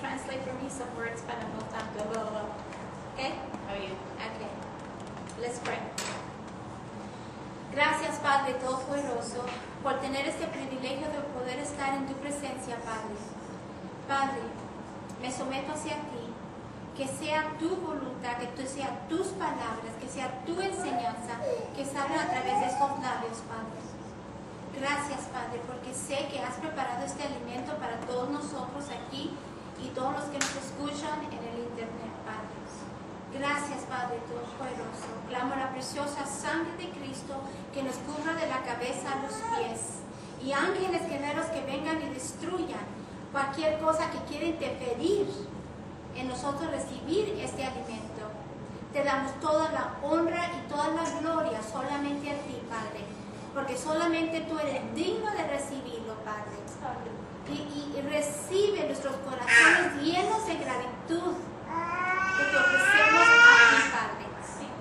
translate for me some words para no tanto. Okay? How are you? Okay. Let's pray. Gracias, Padre Todopoderoso, por tener este privilegio de poder estar en tu presencia, Padre. Padre, me someto hacia ti, que sea tu voluntad, que sean tus palabras, que sea tu enseñanza, que salga a través de estos labios, Padre. Gracias, Padre, porque sé que has preparado este alimento para todos nosotros aquí y todos los que nos escuchan en el internet, Padre. Gracias, Padre Todopoderoso. Clamo la preciosa sangre de Cristo que nos cubra de la cabeza a los pies. Y ángeles guerreros que vengan y destruyan cualquier cosa que quiera interferir en nosotros recibir este alimento. Te damos toda la honra y toda la gloria solamente a ti, Padre. Porque solamente tú eres digno de recibirlo, Padre. Y recibe nuestros corazones llenos de gratitud que te ofrecemos a ti, Padre.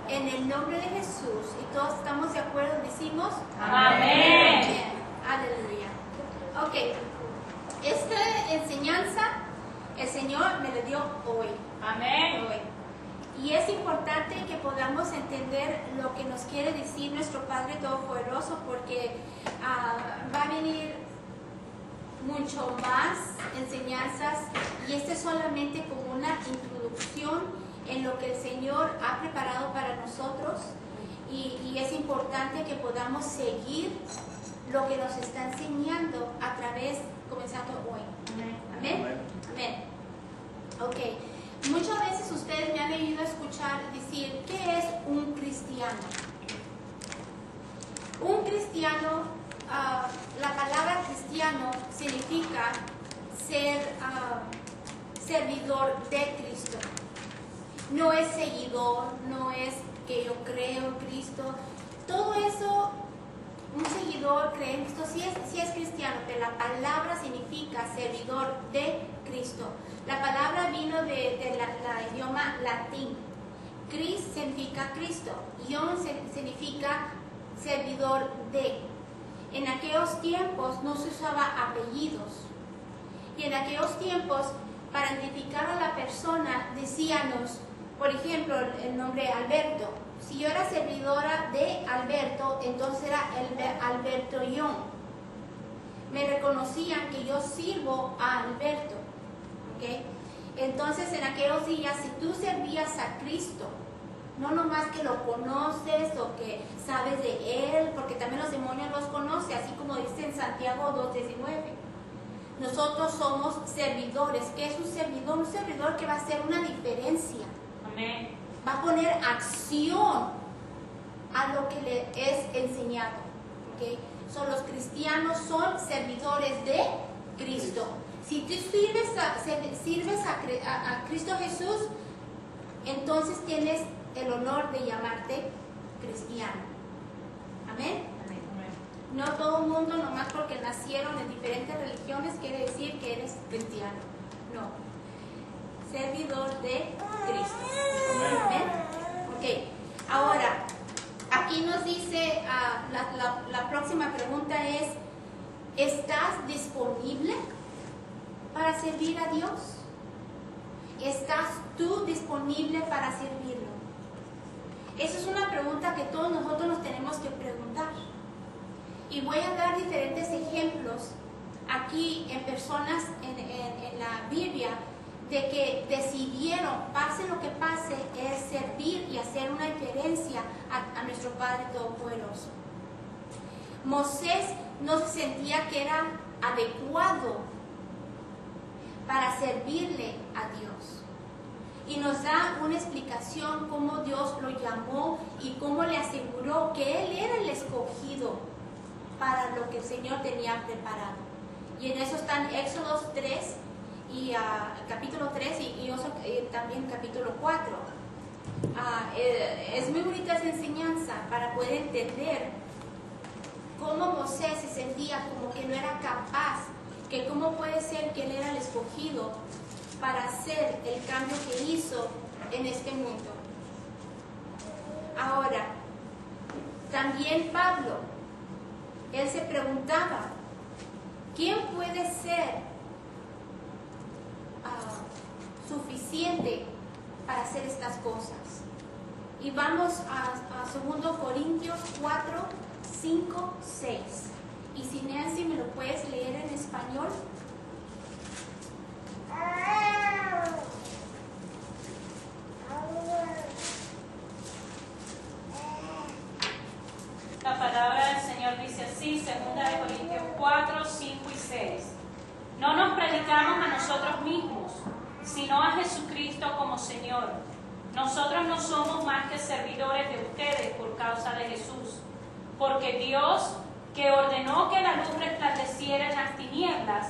En el nombre de Jesús. Y todos estamos de acuerdo, decimos Amén. Aleluya. Ok. Esta enseñanza el Señor me la dio hoy. Amén. Hoy. Y es importante que podamos entender lo que nos quiere decir nuestro Padre Todopoderoso, porque va a venir mucho más enseñanzas, y este es solamente como una introducción en lo que el Señor ha preparado para nosotros, y es importante que podamos seguir lo que nos está enseñando a través, comenzando hoy. Amén. Amén. Amén. Ok. Muchas veces ustedes me han oído escuchar decir, ¿qué es un cristiano? Un cristiano, la palabra cristiano significa ser servidor de Cristo. No es seguidor, no es que yo creo en Cristo. Todo eso, un seguidor cree en Cristo, sí es cristiano, pero la palabra significa servidor de Cristo. La palabra vino del idioma latín. Cris significa Cristo. Ion significa servidor de. En aquellos tiempos no se usaba apellidos. Y en aquellos tiempos, para identificar a la persona, decíamos, por ejemplo, el nombre Alberto. Si yo era servidora de Alberto, entonces era Alberto Ion. Me reconocían que yo sirvo a Alberto. ¿Okay? Entonces, en aquellos días, si tú servías a Cristo, no nomás que lo conoces o que sabes de Él, porque también los demonios los conocen, así como dice en Santiago 2:19. Nosotros somos servidores. ¿Qué es un servidor? Un servidor que va a hacer una diferencia. Amén. Va a poner acción a lo que le es enseñado. ¿Okay? Los cristianos son servidores de Cristo. Si tú sirves a Cristo Jesús, entonces tienes el honor de llamarte cristiano. Amén. No todo el mundo, nomás porque nacieron en diferentes religiones, quiere decir que eres cristiano. No. Servidor de Cristo. Amén. Ok. Ahora, aquí nos dice, la próxima pregunta es, ¿estás disponible para servir a Dios? ¿Estás tú disponible para servirlo? Esa es una pregunta que todos nosotros nos tenemos que preguntar. Y voy a dar diferentes ejemplos aquí en personas en la Biblia de que decidieron, pase lo que pase, es servir y hacer una diferencia a nuestro Padre Todopoderoso. Moisés no se sentía que era adecuado para servirle a Dios. Y nos da una explicación cómo Dios lo llamó y cómo le aseguró que Él era el escogido para lo que el Señor tenía preparado. Y en eso están Éxodo 3 y capítulo 3 y también capítulo 4. Es muy bonita esa enseñanza para poder entender cómo Moisés se sentía como que no era capaz, que cómo puede ser que él era el escogido para hacer el cambio que hizo en este mundo. Ahora, también Pablo, él se preguntaba, ¿quién puede ser suficiente para hacer estas cosas. Y vamos a 2 Corintios 4, 5, 6. Y si Nancy me lo puedes leer en español. La palabra del Señor dice así, 2 Corintios 4, 5 y 6. No nos predicamos a nosotros mismos, sino a Jesucristo como Señor. Nosotros no somos más que servidores de ustedes por causa de Jesús. Porque Dios, que ordenó que la luz resplandeciera en las tinieblas,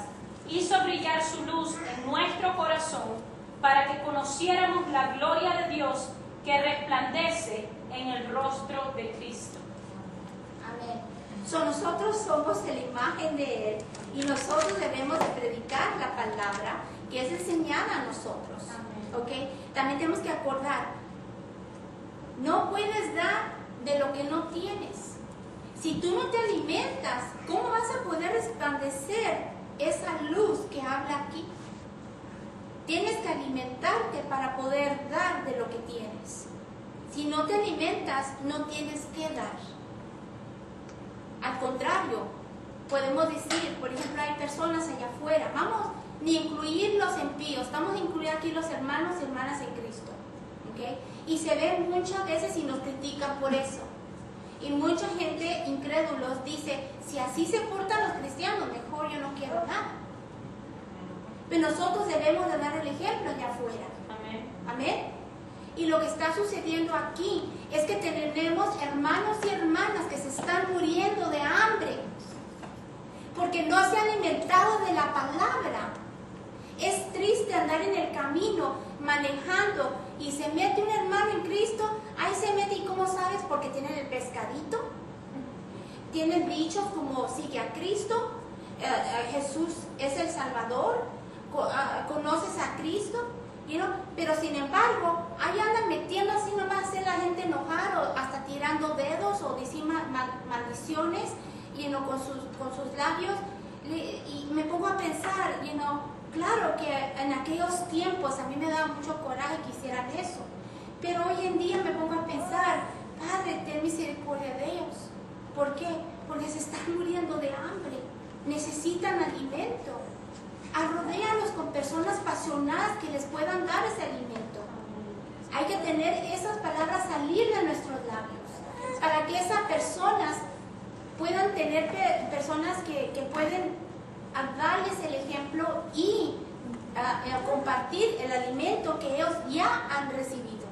hizo brillar su luz en nuestro corazón para que conociéramos la gloria de Dios que resplandece en el rostro de Cristo. Amén. Nosotros somos de la imagen de Él y nosotros debemos de predicar la palabra que es enseñada a nosotros. ¿Okay? También tenemos que acordar, no puedes dar de lo que no tienes. Si tú no te alimentas, ¿cómo vas a poder resplandecer esa luz que habla aquí? Tienes que alimentarte para poder dar de lo que tienes. Si no te alimentas, no tienes que dar. Al contrario, podemos decir, por ejemplo, hay personas allá afuera, vamos, ni incluir los impíos, vamos a incluir aquí los hermanos y hermanas en Cristo, ¿okay? Y se ve muchas veces y nos critican por eso. Y mucha gente incrédulos dice, si así se portan los cristianos, mejor yo no quiero nada. Pero nosotros debemos de dar el ejemplo allá afuera. Amén. Amén. Y lo que está sucediendo aquí es que tenemos hermanos y hermanas que se están muriendo de hambre porque no se han alimentado de la palabra. Es triste andar en el camino manejando y se mete un hermano en Cristo, ahí se mete, ¿y cómo sabes? Porque tienen el pescadito, tienen dichos como sigue a Cristo, Jesús es el Salvador, conoces a Cristo, pero sin embargo, ahí andan metiendo así nomás, hacer la gente enojar o hasta tirando dedos o decir maldiciones, con sus labios, y me pongo a pensar, claro que en aquellos tiempos a mí me daba mucho coraje que hicieran eso, pero hoy en día me pongo a pensar, Padre, ten misericordia de ellos. ¿Por qué? Porque se están muriendo de hambre, necesitan alimento. Arrodéalos con personas apasionadas que les puedan dar ese alimento. Hay que tener esas palabras salir de nuestros labios, para que esas personas puedan tener personas que pueden darles el ejemplo y compartir el alimento que ellos ya han recibido.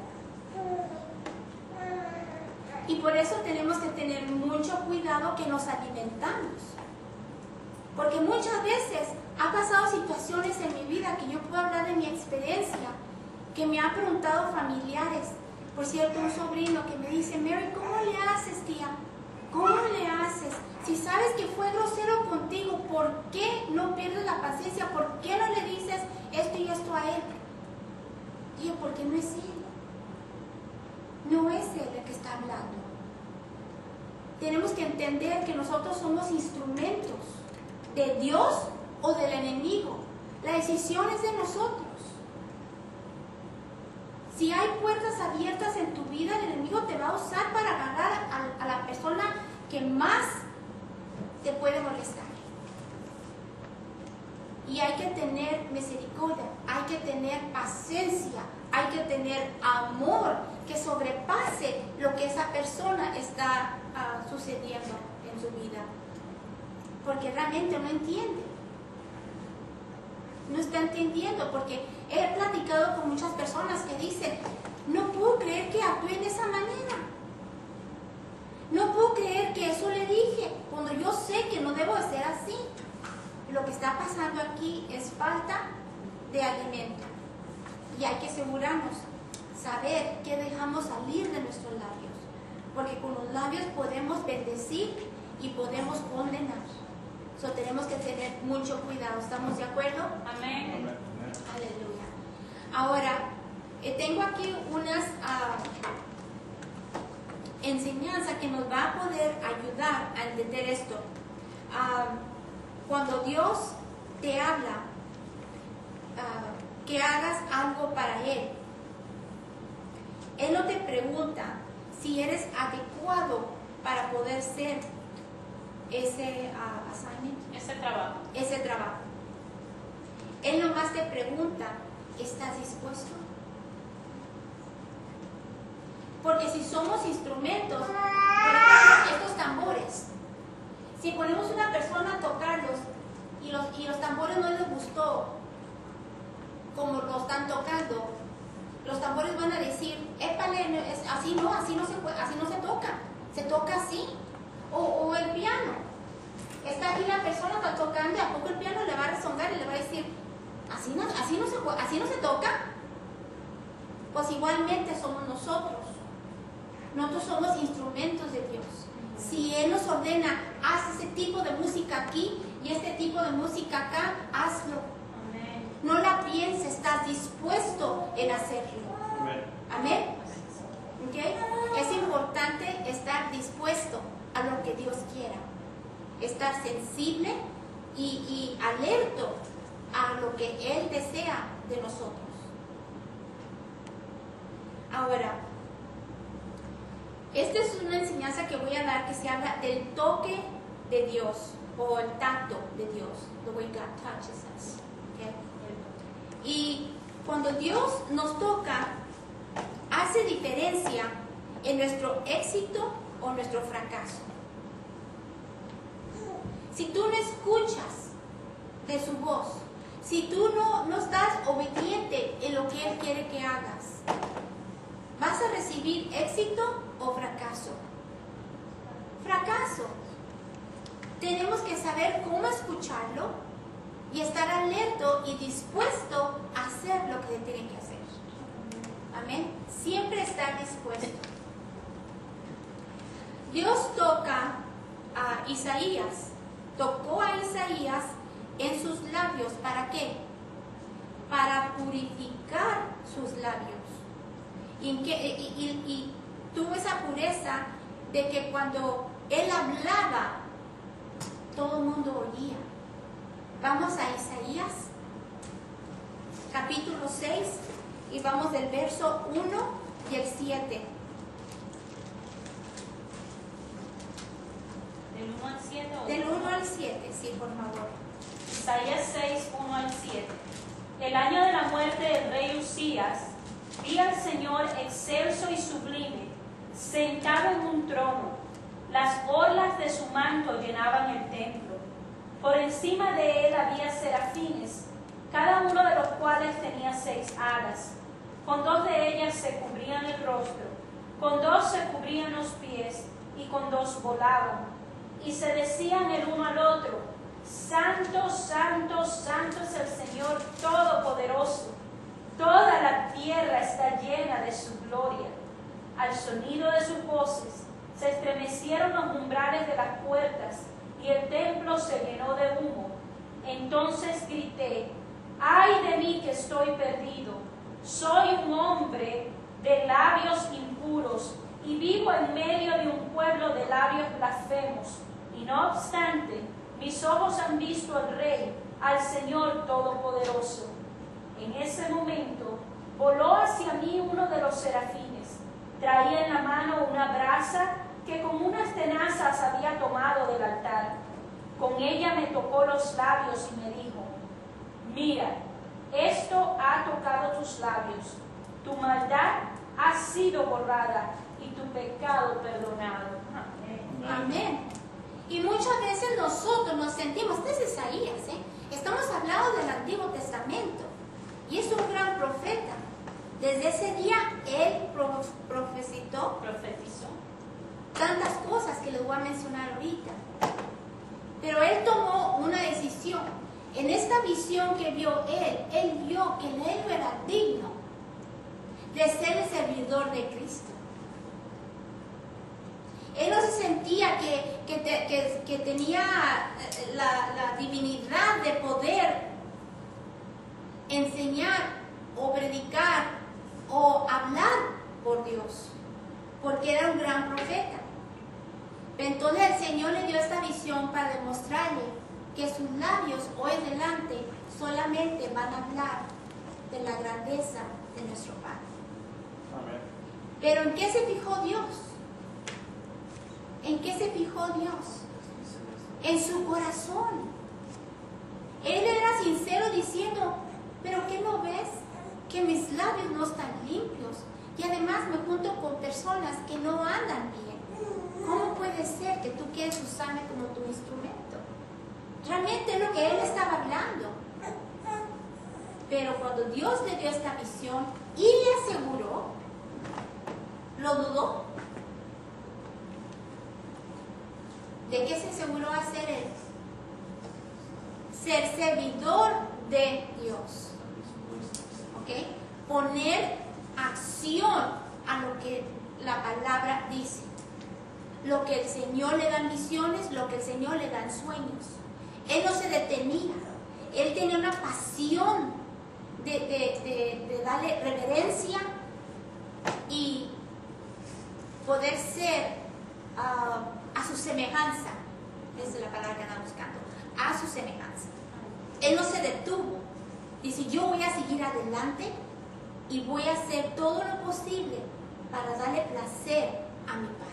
Y por eso tenemos que tener mucho cuidado que nos alimentamos. Porque muchas veces ha pasado situaciones en mi vida que yo puedo hablar de mi experiencia, que me han preguntado familiares. Por cierto, un sobrino que me dice, Mary, ¿cómo le haces, tía? ¿Cómo le haces? Si sabes que fue grosero contigo, ¿por qué no pierdes la paciencia? ¿Por qué no le dices esto y esto a él? Dije, porque no es él. No es él el que está hablando. Tenemos que entender que nosotros somos instrumentos de Dios o del enemigo. La decisión es de nosotros. Si hay puertas abiertas en tu vida, el enemigo te va a usar para agarrar a la persona que más te puede molestar. Y hay que tener misericordia, hay que tener paciencia, hay que tener amor que sobrepase lo que esa persona está sucediendo en su vida. Porque realmente no entiende. No está entendiendo, porque he platicado con muchas personas que dicen, no puedo creer que actúe de esa manera. No puedo creer que eso le dije, cuando yo sé que no debo de ser así. Lo que está pasando aquí es falta de alimento. Y hay que asegurarnos, saber qué dejamos salir de nuestros labios. Porque con los labios podemos bendecir y podemos condenar. Tenemos que tener mucho cuidado. ¿Estamos de acuerdo? Amén. Aleluya. Ahora, tengo aquí unas enseñanzas que nos va a poder ayudar a entender esto. Cuando Dios te habla, que hagas algo para Él. Él no te pregunta si eres adecuado para poder ser ese assignment, ese trabajo. Él nomás te pregunta, ¿estás dispuesto? Porque si somos instrumentos, por ejemplo, estos tambores, si ponemos una persona a tocarlos y los tambores no les gustó como lo están tocando, los tambores van a decir, épale, así no se toca, se toca así. O el piano, está aquí la persona, está tocando, y a poco el piano le va a resonar y le va a decir, así no se toca. Pues igualmente somos nosotros. Nosotros somos instrumentos de Dios. Si Él nos ordena, haz ese tipo de música aquí y este tipo de música acá, hazlo. Amén. No la pienses, estás dispuesto en hacerlo. Amén. Amén. ¿Okay? Es importante estar dispuesto a lo que Dios quiera. Estar sensible y alerto a lo que Él desea de nosotros. Ahora, esta es una enseñanza que voy a dar que se habla del toque de Dios o el tacto de Dios, the way God touches us. Okay? Y cuando Dios nos toca, hace diferencia en nuestro éxito o nuestro fracaso. Si tú no escuchas de su voz, si tú no estás obediente en lo que Él quiere que hagas, ¿vas a recibir éxito o fracaso? Fracaso. Tenemos que saber cómo escucharlo y estar alerto y dispuesto a hacer lo que tiene que hacer. Amén. Siempre estar dispuesto. Dios toca a Isaías. Tocó a Isaías en sus labios. ¿Para qué? Para purificar sus labios. Y tuvo esa pureza de que cuando Él hablaba, todo el mundo oía. Vamos a Isaías, capítulo 6, y vamos del verso 1 y el 7. ¿Del 1 al 7? Del 1 al 7, sí, por favor. Isaías 6, 1 al 7. El año de la muerte del rey Usías, vi al Señor excelso y sublime, sentado en un trono. Las orlas de su manto llenaban el templo. Por encima de él había serafines, cada uno de los cuales tenía 6 alas. Con 2 de ellas se cubrían el rostro, con 2 se cubrían los pies, y con 2 volaban. Y se decían el uno al otro, Santo, Santo, Santo es el Señor Todopoderoso. Toda la tierra está llena de su gloria. Al sonido de sus voces se estremecieron los umbrales de las puertas y el templo se llenó de humo. Entonces grité, ¡ay de mí que estoy perdido! Soy un hombre de labios impuros y vivo en medio de un pueblo de labios blasfemos. Y no obstante, mis ojos han visto al Rey, al Señor Todopoderoso. En ese momento voló hacia mí uno de los serafines. Traía en la mano una brasa que con unas tenazas había tomado del altar. Con ella me tocó los labios y me dijo, mira, esto ha tocado tus labios. Tu maldad ha sido borrada y tu pecado perdonado. Amén. Amén. Y muchas veces nosotros nos sentimos, este es Isaías, estamos hablando del Antiguo Testamento, y es un gran profeta. Desde ese día él profetizó tantas cosas que les voy a mencionar ahorita. Pero él tomó una decisión. En esta visión que vio él vio que él no era digno de ser el servidor de Cristo. Él no se sentía que tenía la divinidad de poder enseñar o predicar o hablar por Dios, porque era un gran profeta. Entonces el Señor le dio esta visión para demostrarle que sus labios hoy en adelante solamente van a hablar de grandeza de nuestro Padre. Amén. Pero ¿en qué se fijó Dios? ¿En qué se fijó Dios? En su corazón. Él era sincero diciendo, pero ¿qué no ves? Que mis labios no están limpios y además me junto con personas que no andan bien. ¿Cómo puede ser que tú quieres usarme como tu instrumento? Realmente es lo que él estaba hablando. Pero cuando Dios le dio esta visión y le aseguró, ¿lo dudó? ¿De qué se aseguró hacer él? Ser servidor de Dios. ¿Ok? Poner acción a lo que la palabra dice. Lo que el Señor le da en visiones, lo que el Señor le da en sueños. Él no se detenía. Él tenía una pasión de darle reverencia y poder ser a su semejanza. Esa es la palabra que andamos buscando. A su semejanza. Él no se detuvo. Dice, yo voy a seguir adelante y voy a hacer todo lo posible para darle placer a mi Padre.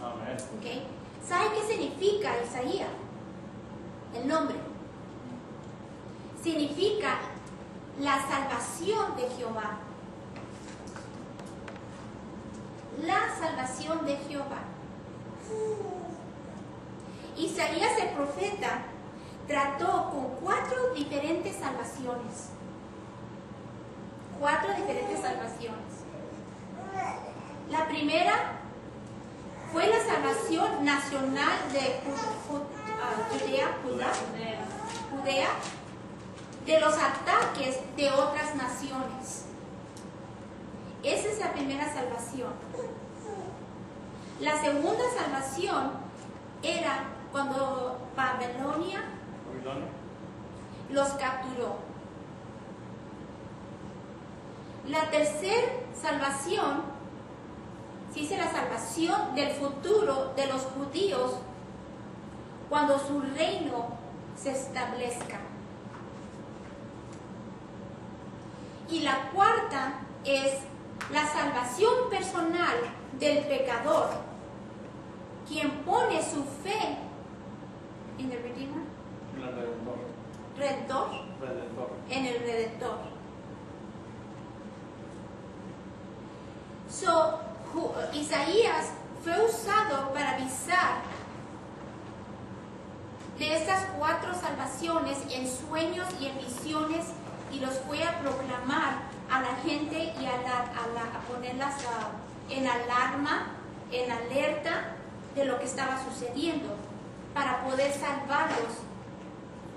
Amén. ¿Okay? ¿Sabe qué significa Isaías? El nombre. Significa la salvación de Jehová. La salvación de Jehová. Isaías el profeta trató con 4 diferentes salvaciones. 4 diferentes salvaciones. La primera fue la salvación nacional de Judea, de los ataques de otras naciones. Esa es la primera salvación. La segunda salvación era cuando Babilonia los capturó. La tercera salvación, se dice la salvación del futuro de los judíos cuando su reino se establezca. Y la cuarta es la salvación personal del pecador, quien pone su fe en el Redeemer, en el Redentor. Isaías fue usado para avisar de estas 4 salvaciones en sueños y en visiones, y los fue a proclamar a la gente y a ponerlas en alarma, en alerta de lo que estaba sucediendo, para poder salvarlos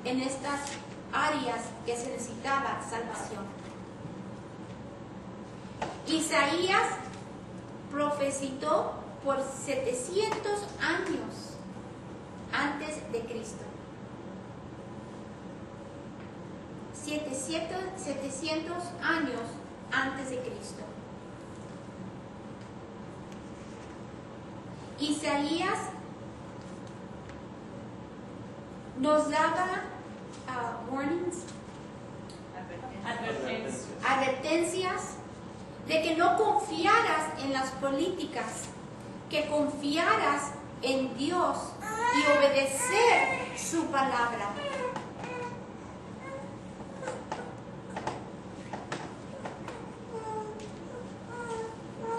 en estas áreas que se necesitaba salvación. Isaías profetizó por 700 años antes de Cristo. 700 años antes de Cristo. Isaías nos daba warnings, advertencias de que no confiaras en las políticas, que confiaras en Dios y obedecer su palabra.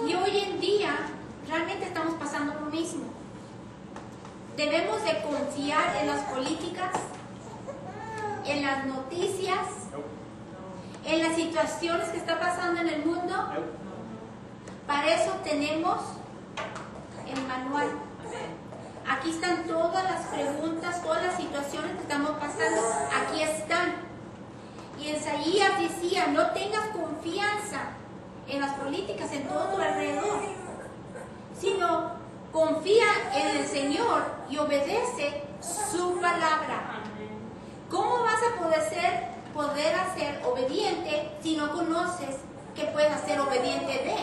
Y hoy en día realmente estamos pasando lo mismo. Debemos de confiar en las políticas, en las noticias, en las situaciones que están pasando en el mundo. Para eso tenemos el manual. Aquí están todas las preguntas, todas las situaciones que estamos pasando. Aquí están. Y Isaías decía, no tengas confianza en las políticas, en todo tu alrededor, sino confía en el Señor y obedece su palabra. ¿Cómo vas a poder ser obediente si no conoces que puedas ser obediente de?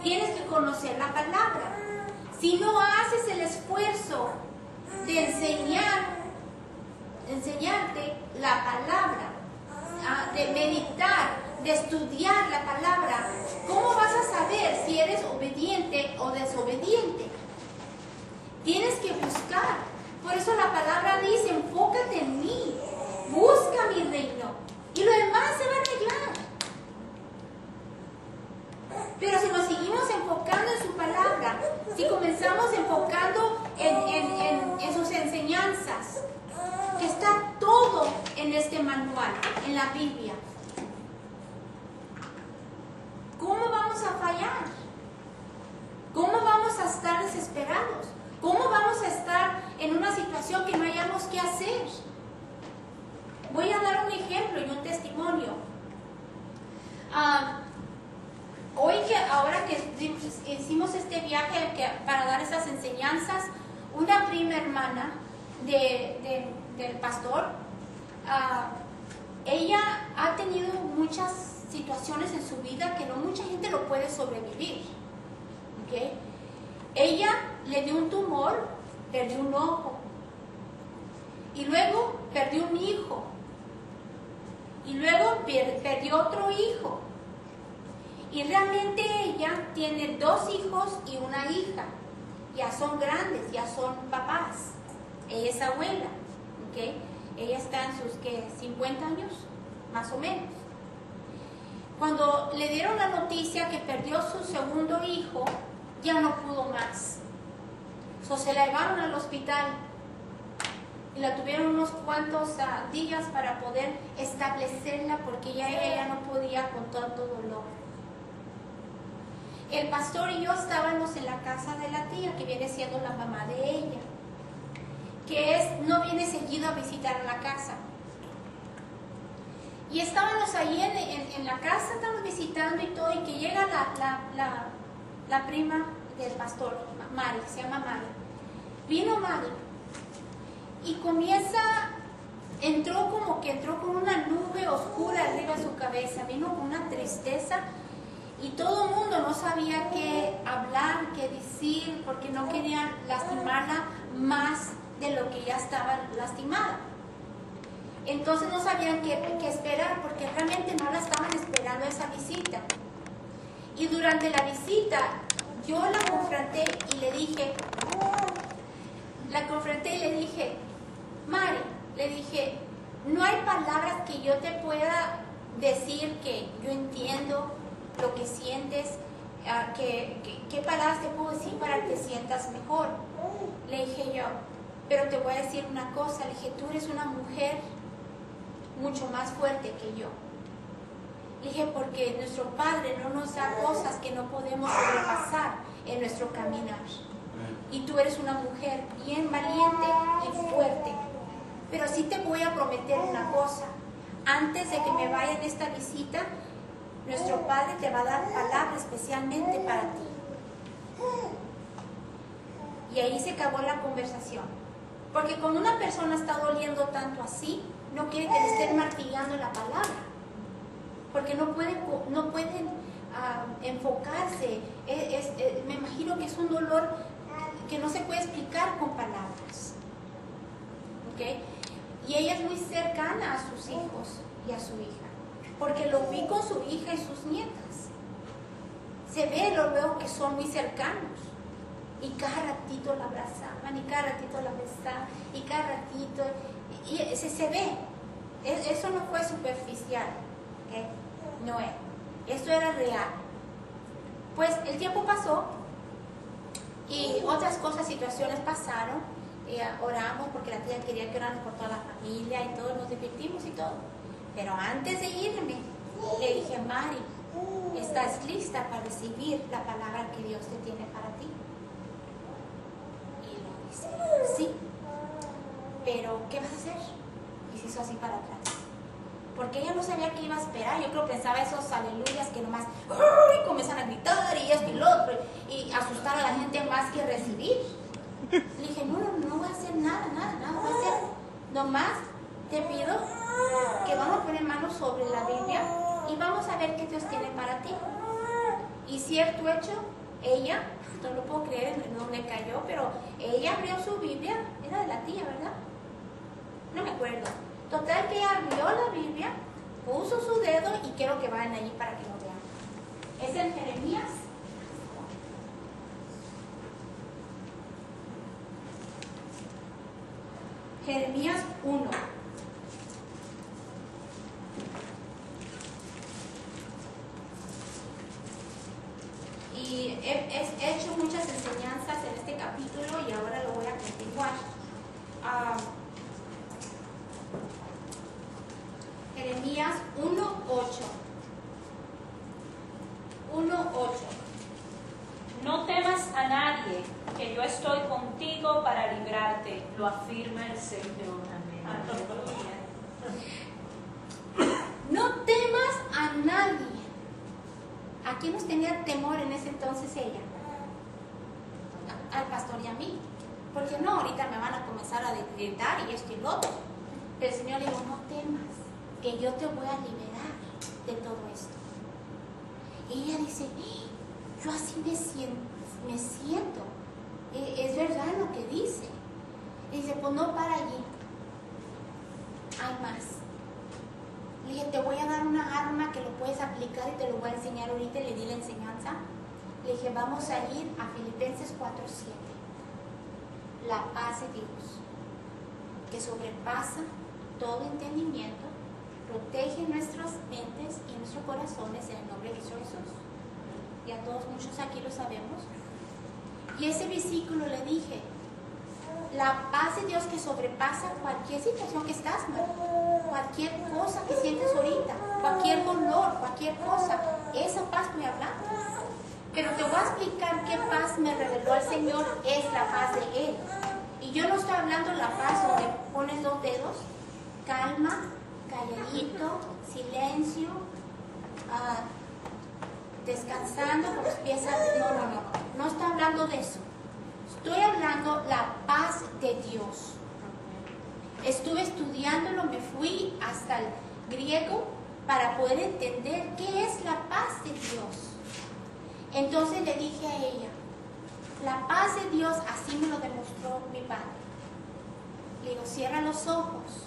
Tienes que conocer la palabra. Si no haces el esfuerzo de enseñarte la palabra, de meditar de estudiar la palabra, ¿cómo vas a saber si eres obediente o desobediente? Tienes que buscar. Por eso la palabra dice, enfócate en mí, busca mi reino y lo demás se va a arreglar. Pero si nos seguimos enfocando en su palabra, si comenzamos enfocando en sus enseñanzas, que está todo en este manual, en la Biblia, ¿cómo vamos a fallar? ¿Cómo vamos a estar desesperados? ¿Cómo vamos a estar en una situación que no hayamos qué hacer? Voy a dar un ejemplo y un testimonio. Ahora que hicimos este viaje para dar esas enseñanzas, una prima hermana del pastor, ella ha tenido muchas situaciones en su vida que no mucha gente lo puede sobrevivir. ¿Okay? Ella le dio un tumor, perdió un ojo, y luego perdió un hijo, y luego perdió otro hijo. Y realmente ella tiene 2 hijos y una hija. Ya son grandes, ya son papás. Ella es abuela, ¿okay? Ella está en sus 50 años, más o menos. Cuando le dieron la noticia que perdió su segundo hijo, ya no pudo más. Se la llevaron al hospital y la tuvieron unos cuantos días para poder establecerla, porque ella ya no podía con tanto dolor. El pastor y yo estábamos en la casa de la tía, que viene siendo la mamá de ella, no viene seguido a visitar a la casa. Y estábamos ahí en la casa, estábamos visitando y todo, y que llega la prima del pastor, Mari, se llama Mari. Vino Mari y entró con una nube oscura arriba de su cabeza, vino con una tristeza. Y todo el mundo no sabía qué hablar, qué decir, porque no querían lastimarla más de lo que ya estaba lastimada. Entonces no sabían qué esperar, porque realmente no la estaban esperando esa visita. Y durante la visita, yo la confronté y le dije, Mari, le dije, no hay palabras que yo te pueda decir que yo entiendo lo que sientes, qué palabras te puedo decir para que te sientas mejor. Le dije yo, pero te voy a decir una cosa. Le dije, tú eres una mujer mucho más fuerte que yo. Le dije, porque nuestro Padre no nos da cosas que no podemos sobrepasar en nuestro caminar. Y tú eres una mujer bien valiente y fuerte. Pero sí te voy a prometer una cosa. Antes de que me vaya en esta visita, nuestro Padre te va a dar palabra especialmente para ti. Y ahí se acabó la conversación. Porque cuando una persona está doliendo tanto así, no quiere que le estén martillando la palabra. Porque no pueden enfocarse. Me imagino que es un dolor que no se puede explicar con palabras. ¿Okay? Y ella es muy cercana a sus hijos y a su hija, porque lo vi con su hija y sus nietas. Lo veo que son muy cercanos. Y cada ratito la abrazaban, y cada ratito la besaban, y cada ratito, y se ve. Eso no fue superficial, ¿okay? No es. Eso era real. Pues el tiempo pasó, y otras cosas, situaciones pasaron. Oramos porque la tía quería que oráramos por toda la familia y todos nos divertimos y todo. Pero antes de irme, le dije, Mari, ¿estás lista para recibir la palabra que Dios te tiene para ti? Y lo dice, sí. Pero, ¿qué vas a hacer? Y se hizo así para atrás. Porque ella no sabía qué iba a esperar. Yo creo que pensaba esos aleluyas que nomás comienzan a gritar y esto y lo otro, y asustar a la gente más que recibir. Le dije, no voy a hacer nada, voy a hacer, nomás te pido que vamos a poner manos sobre la Biblia y vamos a ver qué Dios tiene para ti. Y cierto hecho, ella, no lo puedo creer en dónde cayó, pero ella abrió su Biblia, era de la tía, ¿verdad? No me acuerdo. Total que ella abrió la Biblia, puso su dedo y quiero que vayan allí para que lo vean. Es en Jeremías. Jeremías 1. Y he hecho muchas enseñanzas en este capítulo y ahora lo voy a continuar. Jeremías 1:8. 1:8. No temas a nadie, que yo estoy contigo para librarte, lo afirma el Señor. Aleluya. No temas a nadie. ¿A quién nos tenía temor en ese entonces ella? Al pastor y a mí. Porque no, ahorita me van a comenzar a gritar y esto y lo otro. Pero el Señor le dijo, no temas, que yo te voy a liberar de todo esto. Y ella dice, yo así me siento. Es verdad lo que dice. Y dice, pues no para allí. Hay más. Le dije, te voy a dar una arma que lo puedes aplicar y te lo voy a enseñar ahorita. Le di la enseñanza. Le dije, vamos a ir a Filipenses 4:7. La paz de Dios, que sobrepasa todo entendimiento, protege nuestras mentes y nuestros corazones en el nombre de Cristo Jesús. Ya todos, muchos aquí lo sabemos. Y ese versículo le dije, la paz de Dios que sobrepasa cualquier situación que estás, cualquier cosa que sientes ahorita, cualquier dolor, cualquier cosa, esa paz estoy hablando. Pero te voy a explicar qué paz me reveló el Señor, es la paz de Él. Y yo no estoy hablando de la paz donde pones dos dedos, calma, calladito, silencio, descansando con los pies arriba. No estoy hablando de eso. Estoy hablando la paz de Dios. Estuve estudiándolo, me fui hasta el griego para poder entender qué es la paz de Dios. Entonces le dije a ella, la paz de Dios, así me lo demostró mi padre. Le digo, cierra los ojos.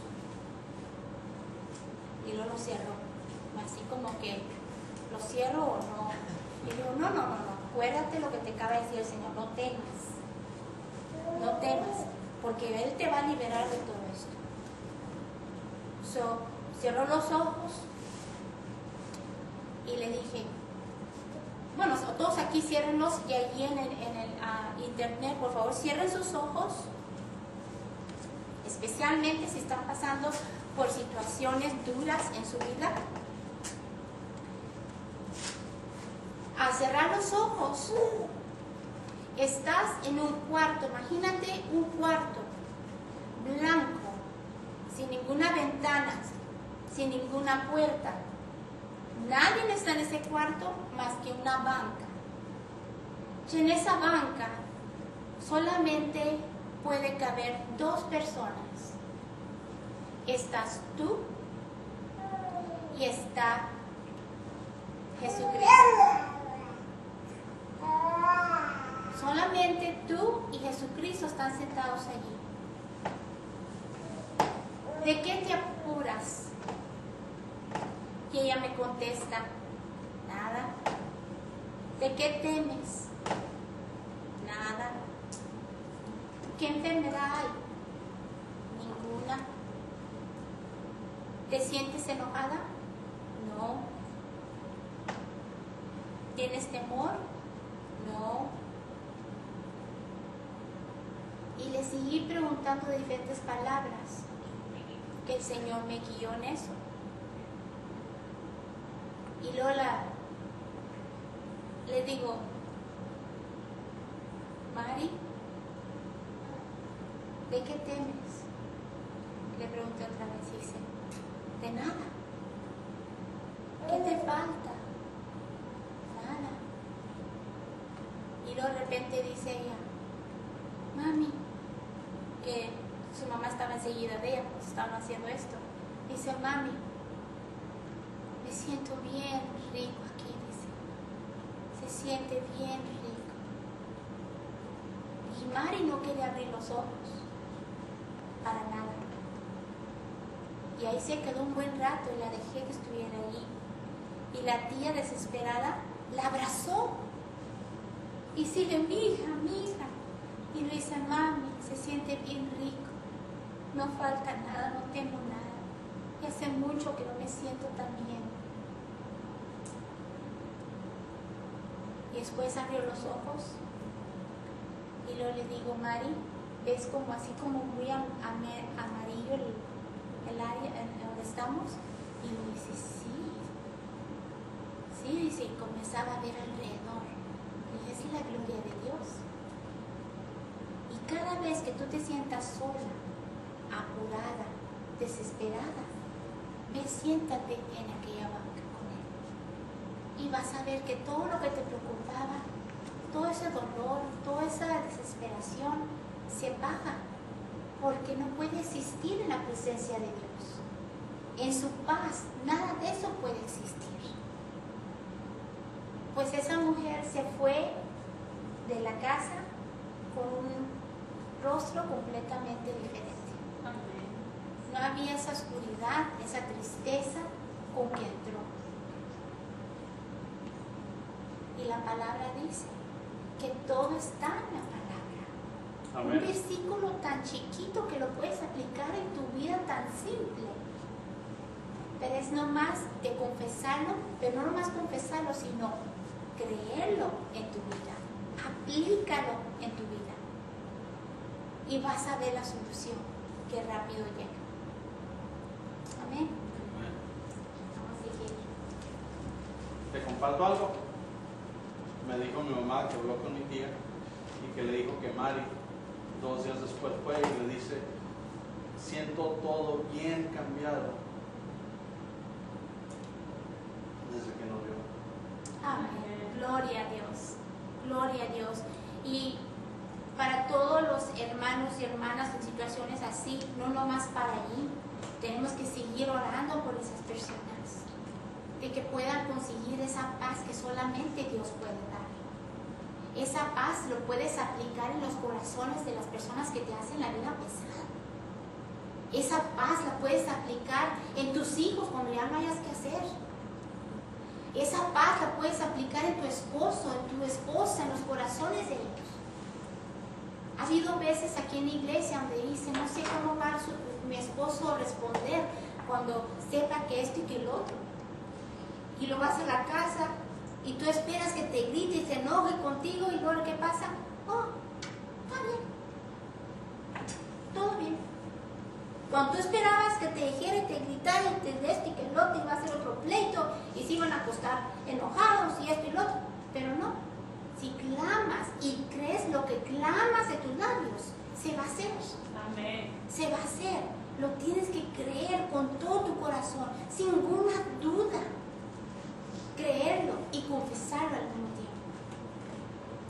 Y luego lo cierro, así como que, ¿lo cierro o no? Y digo, no, acuérdate lo que te acaba de decir el Señor, no temas, porque Él te va a liberar de todo esto. Cierro los ojos y le dije, bueno, todos aquí ciérrenlos y allí en el internet, por favor, cierren sus ojos, especialmente si están pasando por situaciones duras en su vida. A cerrar los ojos, estás en un cuarto, imagínate un cuarto blanco, sin ninguna ventana, sin ninguna puerta. Nadie está en ese cuarto más que una banca. Y en esa banca solamente puede caber dos personas. Estás tú y está Jesucristo. Solamente tú y Jesucristo están sentados allí. ¿De qué te apuras? Y ella me contesta, nada. ¿De qué temes? Nada. ¿Qué enfermedad hay? Ninguna. ¿Te sientes enojada? No. ¿Tienes temor? No. Y le seguí preguntando de diferentes palabras, que el Señor me guió en eso. Y luego le digo, Mari, ¿de qué temes? Le pregunté otra vez y dice, de nada. ¿Qué te falta? Nada. Y luego de repente dice ella, mami, que su mamá estaba enseguida de ella, pues estaban haciendo esto. Dice, mami, me siento bien rico aquí, dice. Se siente bien rico. Y Mari no quería abrir los ojos, para nada. Y ahí se quedó un buen rato y la dejé que estuviera ahí. Y la tía desesperada la abrazó y sigue, mi hija. Y le dice, mami, se siente bien rico, no falta nada, no tengo nada. Y hace mucho que no me siento tan bien. Y después abrió los ojos y luego le digo, Mari, ¿ves como así como muy amarillo el área en donde estamos? Y me dice, sí, dice, y comenzaba a ver alrededor. Y dije, es la gloria de Dios. Y cada vez que tú te sientas sola, apurada, desesperada, ve, siéntate en aquella banca con Él. Y vas a ver que todo lo que te preocupaba, todo ese dolor, toda esa desesperación, se baja, porque no puede existir en la presencia de Dios. En su paz, nada de eso puede existir. Pues esa mujer se fue de la casa con un rostro completamente diferente. No había esa oscuridad, esa tristeza con que entró. Y la palabra dice que todo está en la palabra. Amén. Un versículo tan chiquito que lo puedes aplicar en tu vida tan simple. Pero es nomás de confesarlo, pero no nomás confesarlo, sino creerlo en tu vida. Aplícalo en tu vida. Y vas a ver la solución que rápido llega. Amén. Vamos a seguir. ¿Te comparto algo? Me dijo mi mamá que habló con mi tía y que le dijo que Mari 2 días después fue y le dice, siento todo bien cambiado desde que nos vio. Amén. Gloria a Dios. Gloria a Dios. Y para todos los hermanos y hermanas en situaciones así, no nomás para allí, tenemos que seguir orando por esas personas, de que puedan conseguir esa paz que solamente Dios puede dar. Esa paz lo puedes aplicar en los corazones de las personas que te hacen la vida pesada. Esa paz la puedes aplicar en tus hijos cuando ya no hayas que hacer. Esa paz la puedes aplicar en tu esposo, en tu esposa, en los corazones de ellos. Ha habido veces aquí en la iglesia donde dice, no sé cómo va mi esposo a responder cuando sepa que esto y que el otro. Y lo vas a la casa y tú esperas que te grite y se enoje contigo y luego ¿qué pasa? Oh, está bien. Todo bien. Cuando tú esperabas que te dijera y te gritara y te esto y que el otro iba a hacer otro pleito y se iban a acostar enojados y esto y lo otro. Pero no. Si clamas y crees lo que clamas de tus labios, se va a hacer. Amén. Se va a hacer. Lo tienes que creer con todo tu corazón, sin ninguna duda. Creerlo y confesarlo al mismo tiempo.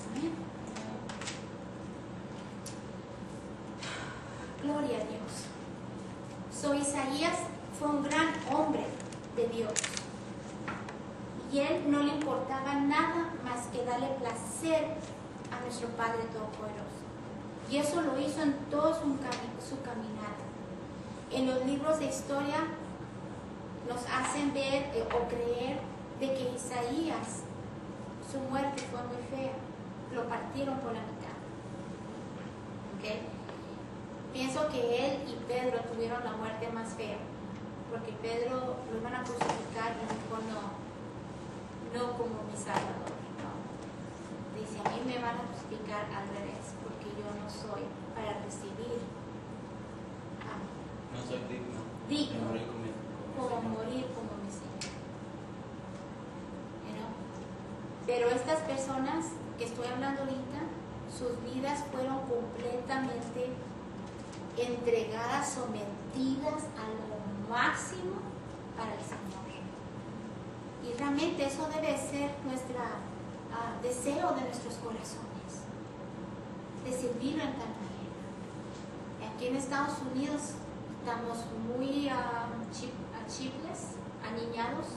Amén. Gloria a Dios. Isaías fue un gran hombre de Dios. Y él no le importaba nada más que darle placer a nuestro Padre Todopoderoso. Y eso lo hizo en todo su caminar. En los libros de historia nos hacen ver o creer de que Isaías, su muerte fue muy fea. Lo partieron por la mitad. ¿Okay? Pienso que él y Pedro tuvieron la muerte más fea. Porque Pedro lo iban a crucificar y dijo no como mi Salvador. No. Dice, a mí me van a crucificar al revés, porque yo no soy para recibir. No soy digno. Digno. De morir como mi Señor. Pero estas personas que estoy hablando ahorita, sus vidas fueron completamente entregadas, sometidas a lo máximo para el Señor. Y realmente eso debe ser nuestro deseo de nuestros corazones, de servirlo en tal manera. Aquí en Estados Unidos estamos muy chiples, aniñados,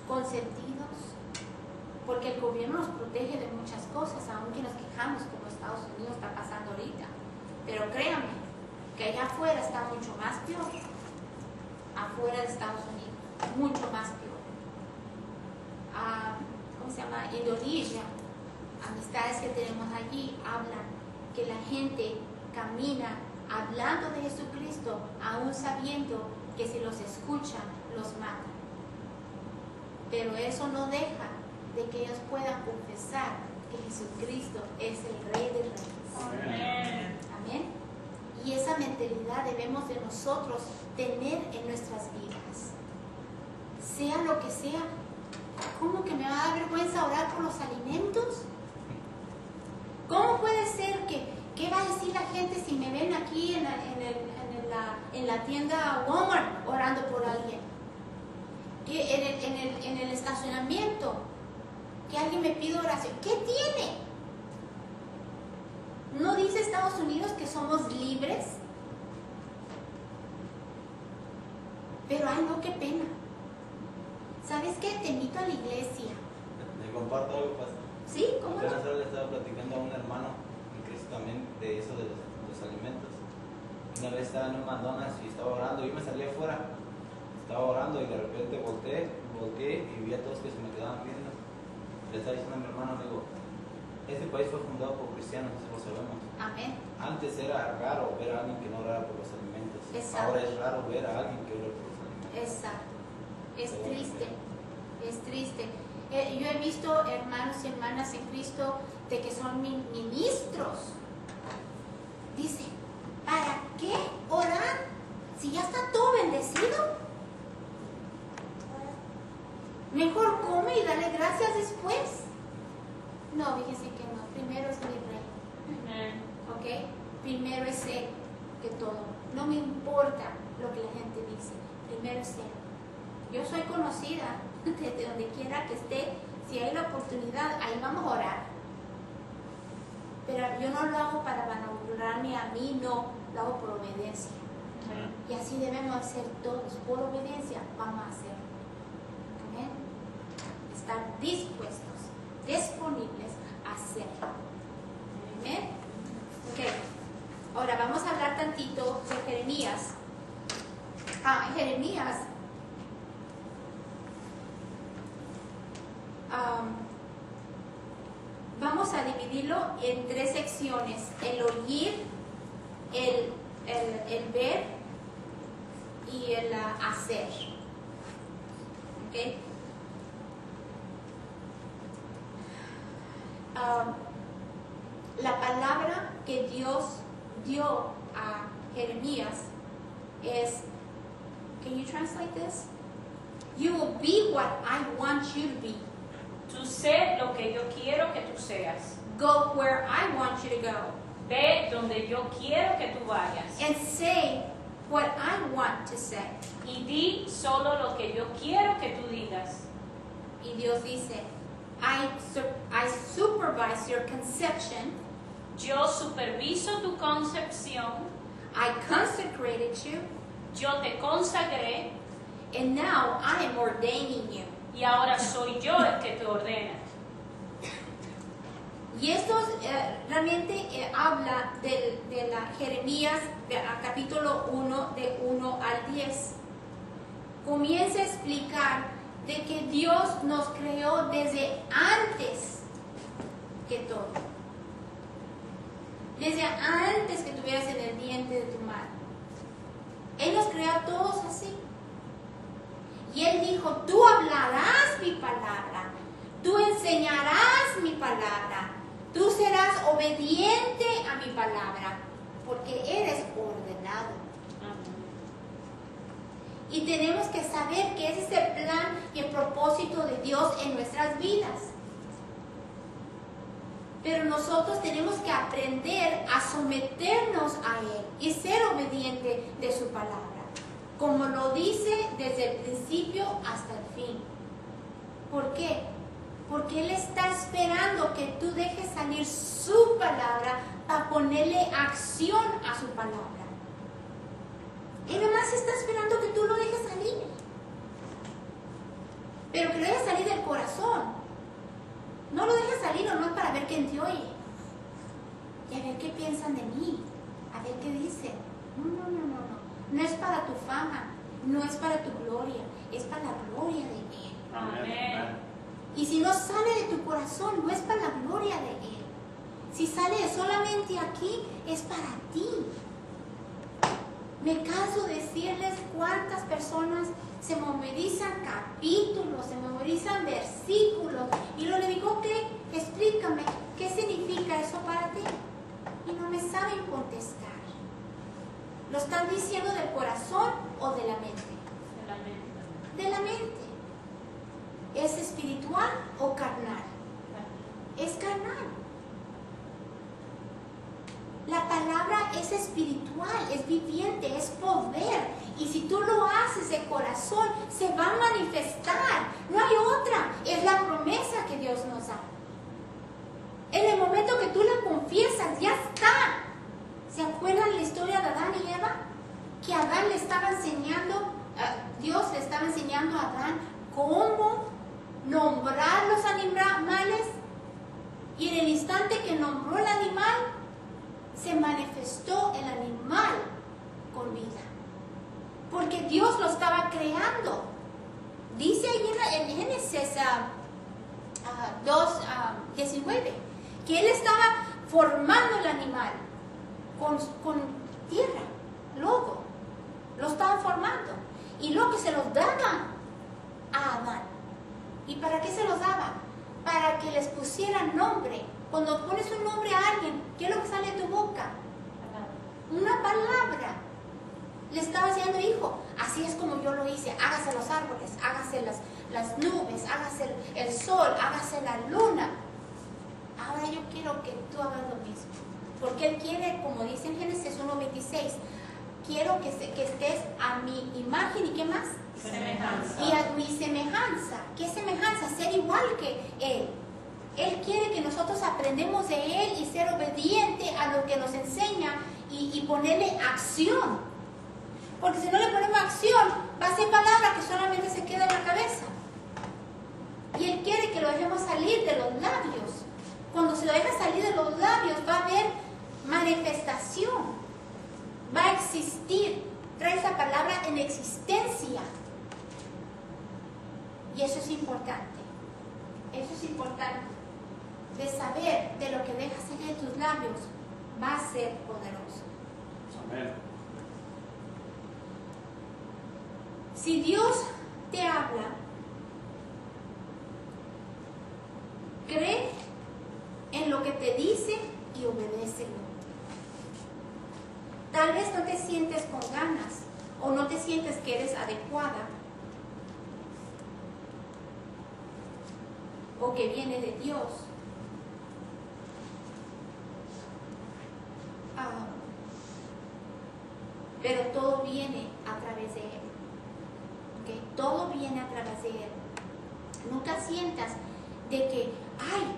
consentidos, porque el gobierno nos protege de muchas cosas, aunque nos quejamos como Estados Unidos está pasando ahorita. Pero créanme, que allá afuera está mucho más peor, afuera de Estados Unidos, mucho más peor. Indonesia, amistades que tenemos allí, hablan que la gente camina hablando de Jesucristo, aún sabiendo que si los escuchan, los matan. Pero eso no deja de que ellos puedan confesar que Jesucristo es el Rey de Reyes. Amén. Amén. Y esa mentalidad debemos de nosotros tener en nuestras vidas. Sea lo que sea. ¿Cómo que me va a dar vergüenza orar por los alimentos? ¿Cómo puede ser qué va a decir la gente si me ven aquí en la tienda Walmart orando por alguien? Que en el estacionamiento, que alguien me pide oración. ¿Qué tiene? ¿No dice Estados Unidos que somos libres? Pero ay no, qué pena. ¿Sabes qué? Te invito a la iglesia. Le comparto algo, pastor. ¿Sí? ¿Cómo no? Apenas ahora le estaba platicando a un hermano en Cristo también de eso de los alimentos. Una vez estaba en un McDonald's y estaba orando, yo me salí afuera, estaba orando y de repente volteé y vi a todos que se me quedaban viendo. Le estaba diciendo a mi hermano, le digo, este país fue fundado por cristianos, eso lo sabemos. Amén. Antes era raro ver a alguien que no orara por los alimentos. Exacto. Ahora es raro ver a alguien que ora por los alimentos. Exacto. Es triste. Es triste. Yo he visto hermanos y hermanas en Cristo de que son ministros. Dice, ¿para qué orar si ya está todo bendecido? Mejor come y dale gracias después. No, fíjense que no. Primero es mi Rey. Amén. ¿Ok? Primero es Él que todo. No me importa lo que la gente dice. Primero es Él. Yo soy conocida desde donde quiera que esté. Si hay la oportunidad, ahí vamos a orar. Pero yo no lo hago para vanagloriarme a mí, no. Lo hago por obediencia. Amén. Y así debemos hacer todos. Por obediencia vamos a hacerlo. Amén. Estar dispuestos, disponibles a hacerlo. Amén. Ok. Ahora vamos a hablar tantito de Jeremías. Jeremías. Vamos a dividirlo en 3 secciones: el oír, el ver y el hacer. ¿Okay? La palabra que Dios dio a Jeremías es, can you translate this? You will be what I want you to be. Tú sé lo que yo quiero que tú seas. Go where I want you to go. Ve donde yo quiero que tú vayas. And say what I want to say. Y di solo lo que yo quiero que tú digas. Y Dios dice, I supervise your conception. Yo superviso tu concepción. I consecrated you. Yo te consagré. And now I am ordaining you. Y ahora soy yo el que te ordena. Y esto realmente habla de la Jeremías capítulo 1 de 1 al 10. Comienza a explicar de que Dios nos creó desde antes que todo. Desde antes que tuvieras en el vientre de tu madre. Él nos creó a todos así. Y Él dijo, tú hablarás mi palabra, tú enseñarás mi palabra, tú serás obediente a mi palabra, porque eres ordenado. Y tenemos que saber que ese es el plan y el propósito de Dios en nuestras vidas. Pero nosotros tenemos que aprender a someternos a Él y ser obediente de su palabra. Como lo dice desde el principio hasta el fin. ¿Por qué? Porque Él está esperando que tú dejes salir su palabra para ponerle acción a su palabra. Él nomás está esperando que tú lo dejes salir. Pero que lo dejes salir del corazón. No lo dejes salir nomás para ver quién te oye. Y a ver qué piensan de mí. A ver qué dicen. No. No es para tu fama, no es para tu gloria, es para la gloria de Él. Amén. Y si no sale de tu corazón, no es para la gloria de Él. Si sale solamente aquí, es para ti. Me canso de decirles cuántas personas se memorizan capítulos, se memorizan versículos. Y luego le digo, ok, explícame, ¿qué significa eso para ti? Y no me saben contestar. ¿Lo están diciendo del corazón o de la mente? De la mente. De la mente. ¿Es espiritual o carnal? Es carnal. La palabra es espiritual, es viviente, es poder. Y si tú lo haces de corazón, se va a manifestar. No hay otra. Es la promesa que Dios nos da. En el momento que tú la confiesas, ya está. ¿Se acuerdan la historia de Adán y Eva? Que Adán le estaba enseñando, Dios le estaba enseñando a Adán cómo nombrar los animales. Y en el instante que nombró el animal, se manifestó el animal con vida. Porque Dios lo estaba creando. Dice ahí en Génesis 2:19 que Él estaba formando el animal con tierra, lodo. Lo estaba formando. Y luego se los daba a Adán. ¿Y para qué se los daba? Para que les pusieran nombre. Cuando pones un nombre a alguien, ¿qué es lo que sale de tu boca? Una palabra. Le estaba diciendo, hijo, así es como yo lo hice. Hágase los árboles, hágase las nubes, hágase el sol, hágase la luna. Ahora yo quiero que tú hagas lo mismo. Porque Él quiere, como dice en Génesis 1:26, quiero que estés a mi imagen y ¿qué más? Semejanza. Y a mi semejanza. ¿Qué semejanza? Ser igual que Él. Él quiere que nosotros aprendamos de Él y ser obediente a lo que nos enseña y ponerle acción. Porque si no le ponemos acción, va a ser palabra que solamente se queda en la cabeza. Y Él quiere que lo dejemos salir de los labios. Cuando se lo deja salir de los labios, va a haber manifestación. Va a existir. Trae esa palabra en existencia. Y eso es importante. Eso es importante. De saber de lo que dejas salir de tus labios, va a ser poderoso. Amén. Si Dios te habla, cree en lo que te dice y obedécelo. Tal vez no te sientes con ganas o no te sientes que eres adecuada o que viene de Dios. Pero todo viene a través de Él. ¿Okay? Todo viene a través de Él. Nunca sientas de que, ay,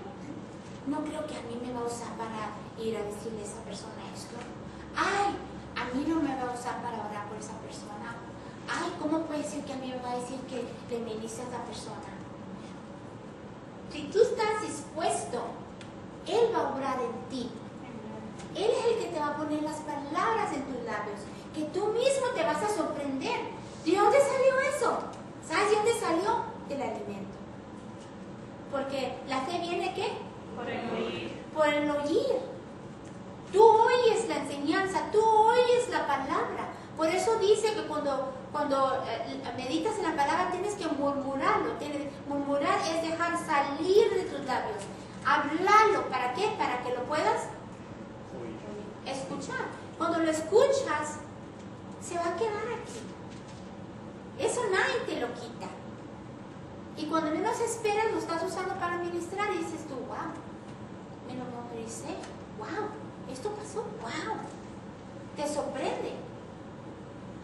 no creo que a mí me va a usar para ir a decirle a esa persona esto. Ay, a mí no me va a usar para orar por esa persona. Ay, ¿cómo puede ser que a mí me va a decir que le ministre a esa persona? Si tú estás dispuesto, Él va a obrar en ti. Él es el que te va a poner las palabras en tus labios, que tú mismo te vas a sorprender. ¿De dónde salió eso? ¿Sabes de dónde salió? Del alimento. Porque la fe viene, ¿qué? Por el oír. Por el oír. Tú oyes la enseñanza, tú oyes la palabra. Por eso dice que cuando meditas en la palabra tienes que murmurarlo. Murmurar es dejar salir de tus labios. Hablarlo. ¿Para qué? Para que lo puedas escuchar. Cuando lo escuchas, se va a quedar aquí. Eso nadie te lo quita. Y cuando menos esperas, lo estás usando para ministrar y dices tú, wow, me lo memoricé, wow, esto pasó, wow. Te sorprende.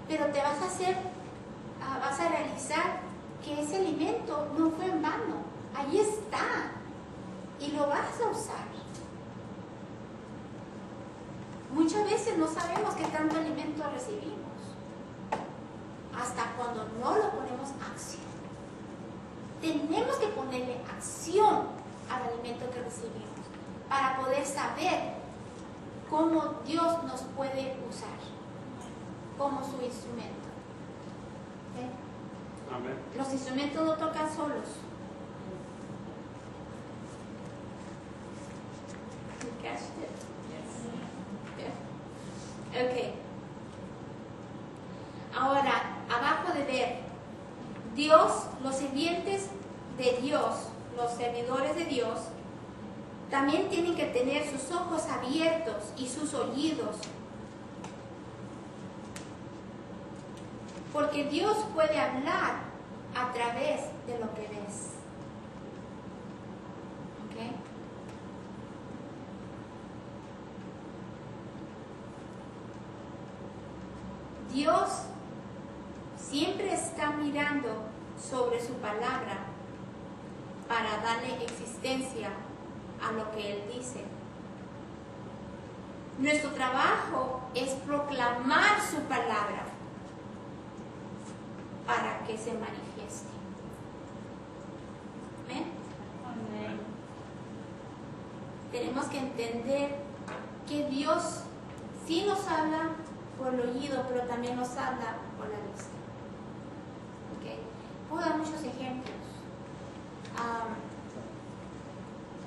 Pero te vas a realizar que ese alimento no fue en vano. Ahí está. Y lo vas a usar. Muchas veces no sabemos qué tanto alimento recibimos hasta cuando no lo ponemos a acción. Tenemos que ponerle acción al alimento que recibimos para poder saber cómo Dios nos puede usar como su instrumento. ¿Sí? Amén. Los instrumentos no tocan solos. catched it? Yeah. Ok. Ahora, abajo de ver, Dios, los sirvientes de Dios, los servidores de Dios, también tienen que tener sus ojos abiertos y sus oídos. Porque Dios puede hablar a través de lo que ves. ¿Ok? Dios siempre está mirando sobre su palabra para darle existencia a lo que Él dice. Nuestro trabajo es proclamar su palabra para que se manifieste. ¿Ven? Amén. Tenemos que entender que Dios sí nos habla por el oído, pero también nos habla por la vista. ¿Okay? Puedo dar muchos ejemplos.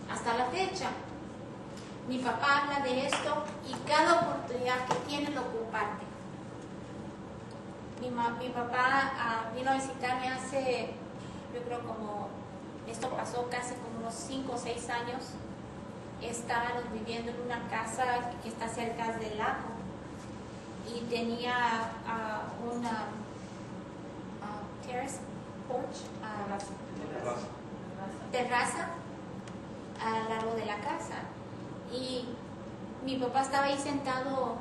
Hasta la fecha, mi papá habla de esto y cada oportunidad que tiene lo comparte. Mi papá vino a visitarme hace, yo creo como, esto pasó casi como unos 5 o 6 años. Estábamos viviendo en una casa que está cerca del lago y tenía una terrace porch, terraza al lado de la casa, y mi papá estaba ahí sentado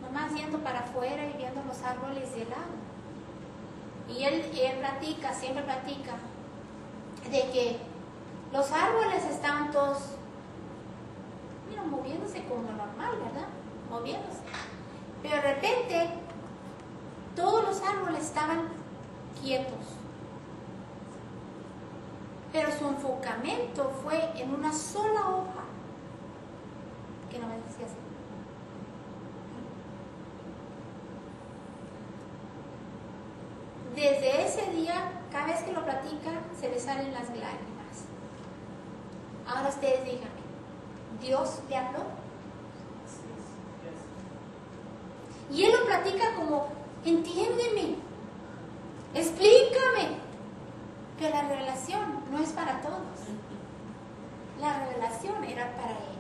nomás yendo para afuera y viendo los árboles del lago, y él platica, siempre platica de que los árboles estaban todos, mira, moviéndose como normal, ¿verdad? Moviéndose, pero de repente todos los árboles estaban quietos. Pero su enfocamiento fue en una sola hoja que no me decía así. Desde ese día, cada vez que lo platica, se le salen las lágrimas. Ahora ustedes díganme, ¿Dios le habló? Y él lo platica como, entiéndeme, explícame. Pero la revelación no es para todos. La revelación era para él.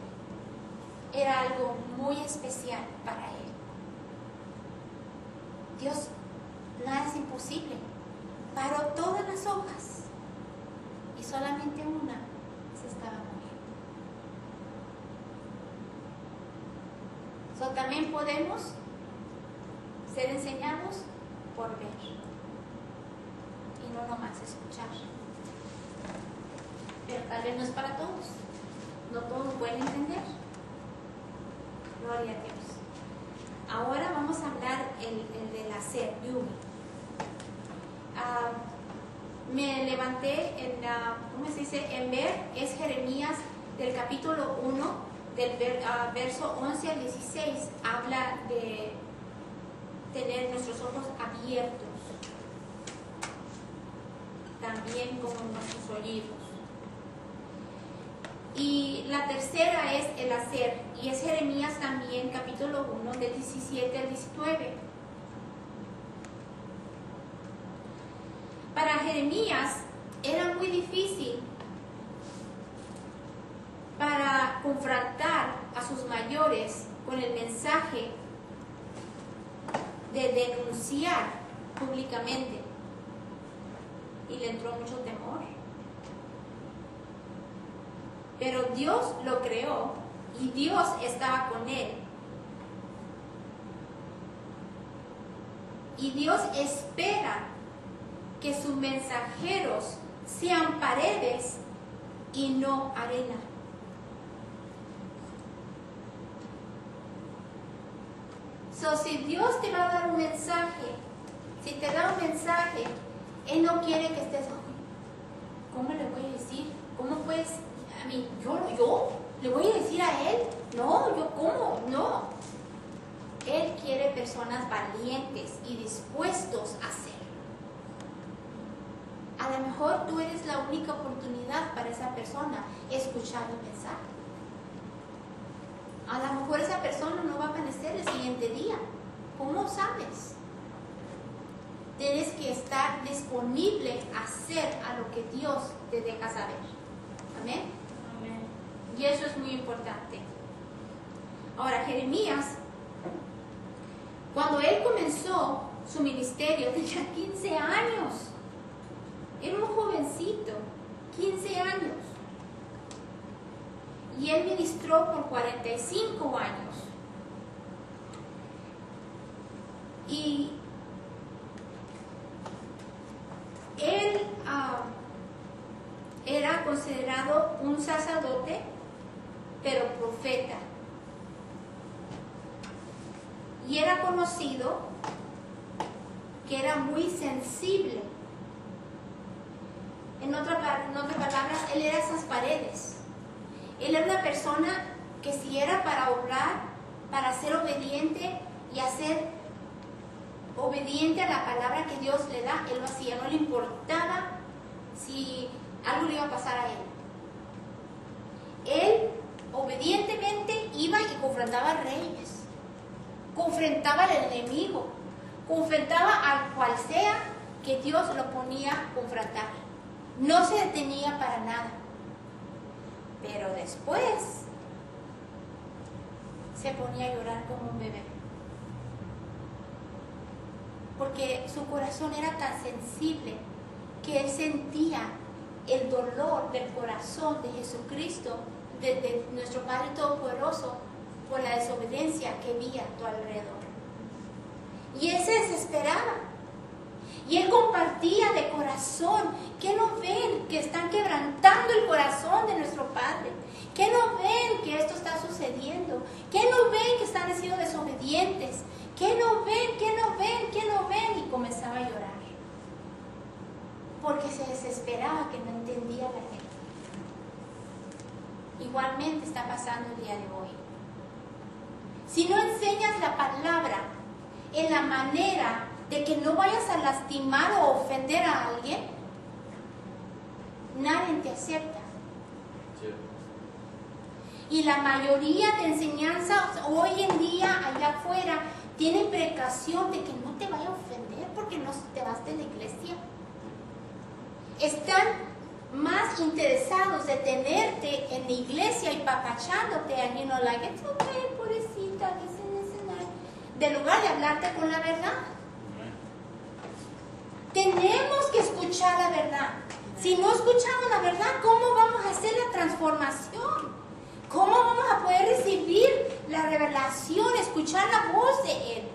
Era algo muy especial para él. Dios, nada es imposible. Paró todas las hojas y solamente una se estaba moviendo. También podemos ser enseñados por ver. Y no nomás escuchar. Pero tal vez no es para todos. No todos pueden entender. Gloria a Dios. Ahora vamos a hablar el del hacer, Yumi. Me levanté en ¿cómo se dice? En ver, es Jeremías del capítulo 1, del verso 11 al 16. Habla de tener nuestros ojos abiertos. También como nuestros oídos. Y la tercera es el hacer, y es Jeremías también, capítulo 1, del 17 al 19. Para Jeremías era muy difícil para confrontar a sus mayores con el mensaje de denunciar públicamente. Y le entró mucho temor. Pero Dios lo creó y Dios estaba con él. Y Dios espera que sus mensajeros sean paredes y no arena. Si Dios te va a dar un mensaje, si te da un mensaje, Él no quiere que estés, ¿cómo le voy a decir? ¿Cómo puedes? A mí, yo le voy a decir a Él, no, yo cómo, no. Él quiere personas valientes y dispuestos a hacer. A lo mejor tú eres la única oportunidad para esa persona escuchar el mensaje. A lo mejor esa persona no va a amanecer el siguiente día. ¿Cómo sabes? Tienes que estar disponible a hacer a lo que Dios te deja saber. Amén. Amén. Y eso es muy importante. Ahora, Jeremías, cuando él comenzó su ministerio, tenía 15 años. Era un jovencito, 15 años. Y él ministró por 45 años. Y él era considerado un sacerdote, pero profeta. Y era conocido que era muy sensible. En otras palabras, él era esas paredes. Él era una persona que si era para orar, para ser obediente y hacer obediente a la palabra que Dios le da, él lo hacía. No le importaba si algo le iba a pasar a él. Él obedientemente iba y confrontaba a reyes, confrontaba al enemigo, confrontaba al cual sea que Dios lo ponía a confrontar. No se detenía para nada. Pero después se ponía a llorar como un bebé. Porque su corazón era tan sensible que él sentía el dolor del corazón de Jesucristo, de nuestro Padre Todopoderoso, por la desobediencia que había a tu alrededor. Y él se desesperaba. Y él compartía de corazón. ¿Qué no ven que están quebrantando el corazón de nuestro Padre? ¿Qué no ven que esto está sucediendo? ¿Qué no ven que están siendo desobedientes? ¿Qué no ven? ¿Qué no ven? ¿Qué no ven? Y comenzaba a llorar. Porque se desesperaba, que no entendía la gente. Igualmente está pasando el día de hoy. Si no enseñas la palabra en la manera de que no vayas a lastimar o ofender a alguien, nadie te acepta. Sí. Y la mayoría de enseñanzas hoy en día allá afuera tienen precaución de que no te vaya a ofender porque no te vas de la iglesia. Están más interesados de tenerte en la iglesia y papachándote, and you know, like, it's okay, pobrecita, de lugar de hablarte con la verdad. Tenemos que escuchar la verdad. Si no escuchamos la verdad, ¿cómo vamos a hacer la transformación? ¿Cómo vamos a poder recibir la revelación, escuchar la voz de Él?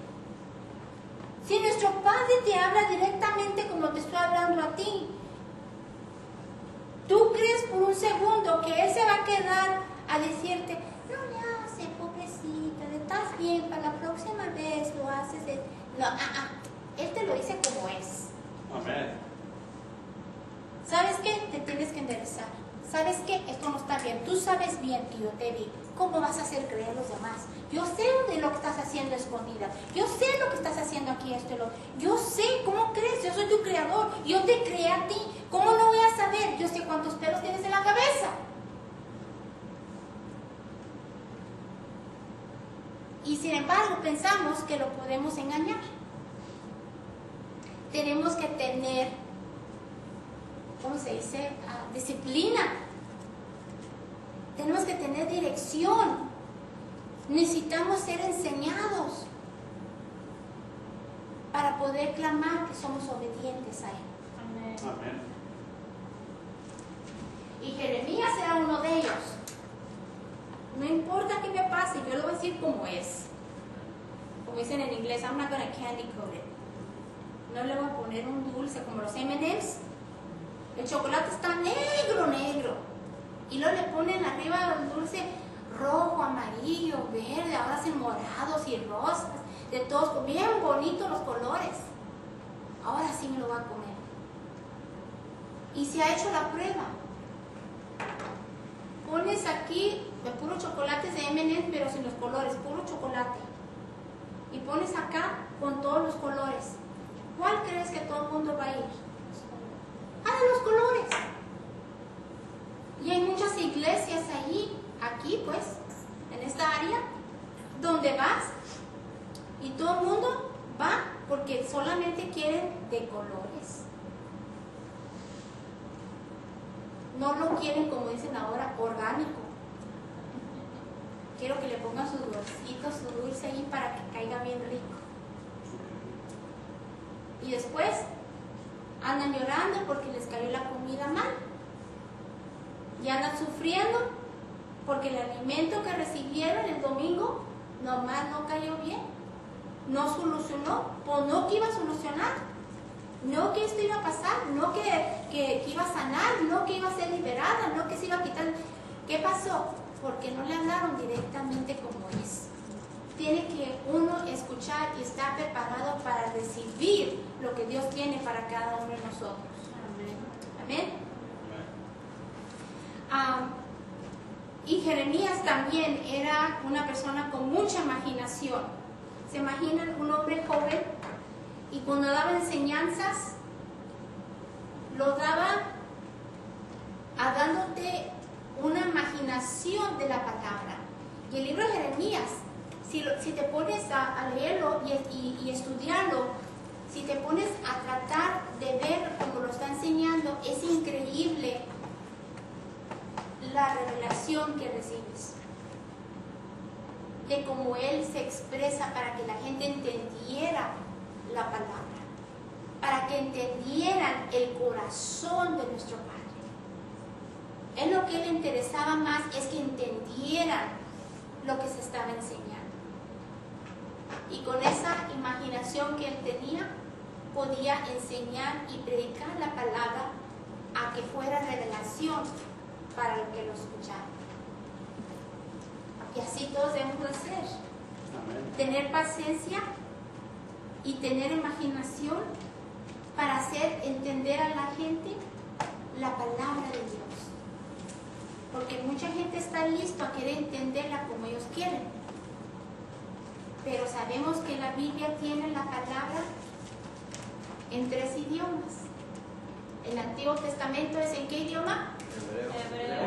Si nuestro Padre te habla directamente como te estoy hablando a ti, ¿tú crees por un segundo que Él se va a quedar a decirte, no le haces, pobrecita, estás bien, para la próxima vez lo haces? No, Él te lo dice como es. Amén. ¿Sabes qué? Te tienes que enderezar. ¿Sabes qué? Esto no está bien. Tú sabes bien que yo te vi. ¿Cómo vas a hacer creer a los demás? Yo sé de lo que estás haciendo escondida. Yo sé lo que estás haciendo aquí, esto y lo otro. Yo sé, ¿cómo crees? Yo soy tu creador. Yo te creé a ti. ¿Cómo no voy a saber? Yo sé cuántos pelos tienes en la cabeza. Y sin embargo, pensamos que lo podemos engañar. Tenemos que tener, ¿cómo se dice? Disciplina. Tenemos que tener dirección. Necesitamos ser enseñados para poder clamar que somos obedientes a Él. Amén. Amén. Y Jeremías era uno de ellos. No importa qué me pase, yo lo voy a decir como es. Como dicen en inglés, I'm not gonna candy coat it. No le voy a poner un dulce como los M&M's. El chocolate está negro, negro. Y luego le ponen arriba el dulce rojo, amarillo, verde, ahora hacen morados y rosas, de todos, bien bonitos los colores. Ahora sí me lo va a comer. Y se ha hecho la prueba. Pones aquí de puro chocolates de M&M's, pero sin los colores, puro chocolate. Y pones acá con todos los colores. ¿Cuál crees que todo el mundo va a ir? De los colores. Y hay muchas iglesias ahí, aquí pues, en esta área donde vas y todo el mundo va porque solamente quieren de colores. No lo quieren, como dicen ahora, orgánico. Quiero que le pongan sus dulcitos, su dulce ahí para que caiga bien rico. Y después andan llorando porque les cayó la comida mal. Y andan sufriendo porque el alimento que recibieron el domingo nomás no cayó bien. No solucionó, o no que iba a solucionar. No que esto iba a pasar, no que iba a sanar, no que iba a ser liberada, no que se iba a quitar. ¿Qué pasó? Porque no le hablaron directamente como es. Tiene que uno escuchar y estar preparado para recibir lo que Dios tiene para cada uno de nosotros. Amén. Y Jeremías también era una persona con mucha imaginación. ¿Se imaginan un hombre joven? Y cuando daba enseñanzas, lo daba dándote una imaginación de la palabra. Y el libro de Jeremías, si te pones a leerlo y estudiarlo, si te pones a tratar de ver cómo lo está enseñando, es increíble la revelación que recibes. De cómo él se expresa para que la gente entendiera la palabra, para que entendieran el corazón de nuestro Padre. Es lo que le interesaba más, es que entendieran lo que se estaba enseñando. Y con esa imaginación que él tenía, podía enseñar y predicar la palabra a que fuera revelación para el que lo escuchara. Y así todos debemos de hacer. Amén. Tener paciencia y tener imaginación para hacer entender a la gente la palabra de Dios. Porque mucha gente está lista a querer entenderla como ellos quieren. Pero sabemos que la Biblia tiene la palabra en 3 idiomas. El Antiguo Testamento es ¿en qué idioma?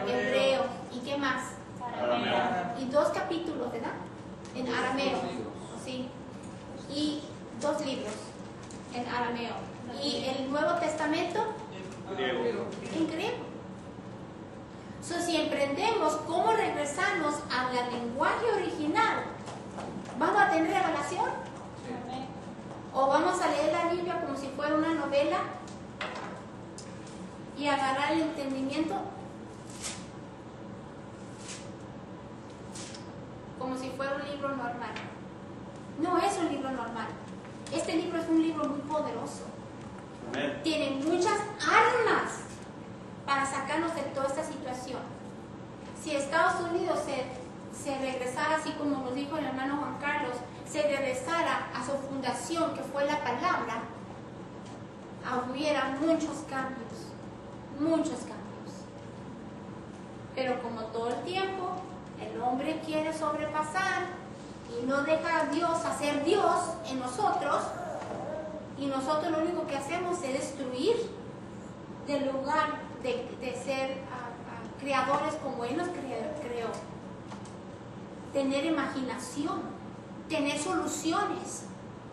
Hebreo. ¿Y qué más? Arameo. Y 2 capítulos, ¿verdad? En arameo. Sí. Y 2 libros en arameo. Y el Nuevo Testamento en griego. So, si emprendemos cómo regresarnos al lenguaje original, ¿vamos a tener revelación? ¿O vamos a leer la Biblia como si fuera una novela y agarrar el entendimiento como si fuera un libro normal? No es un libro normal. Este libro es un libro muy poderoso. Amén. Tiene muchas armas para sacarnos de toda esta situación. Si Estados Unidos se regresara, así como nos dijo el hermano Juan Carlos, se regresara a su fundación, que fue la palabra, hubiera muchos cambios, muchos cambios. Pero como todo el tiempo, el hombre quiere sobrepasar y no deja a Dios hacer Dios en nosotros, y nosotros lo único que hacemos es destruir del lugar de ser creadores como Él nos creó. Tener imaginación, tener soluciones,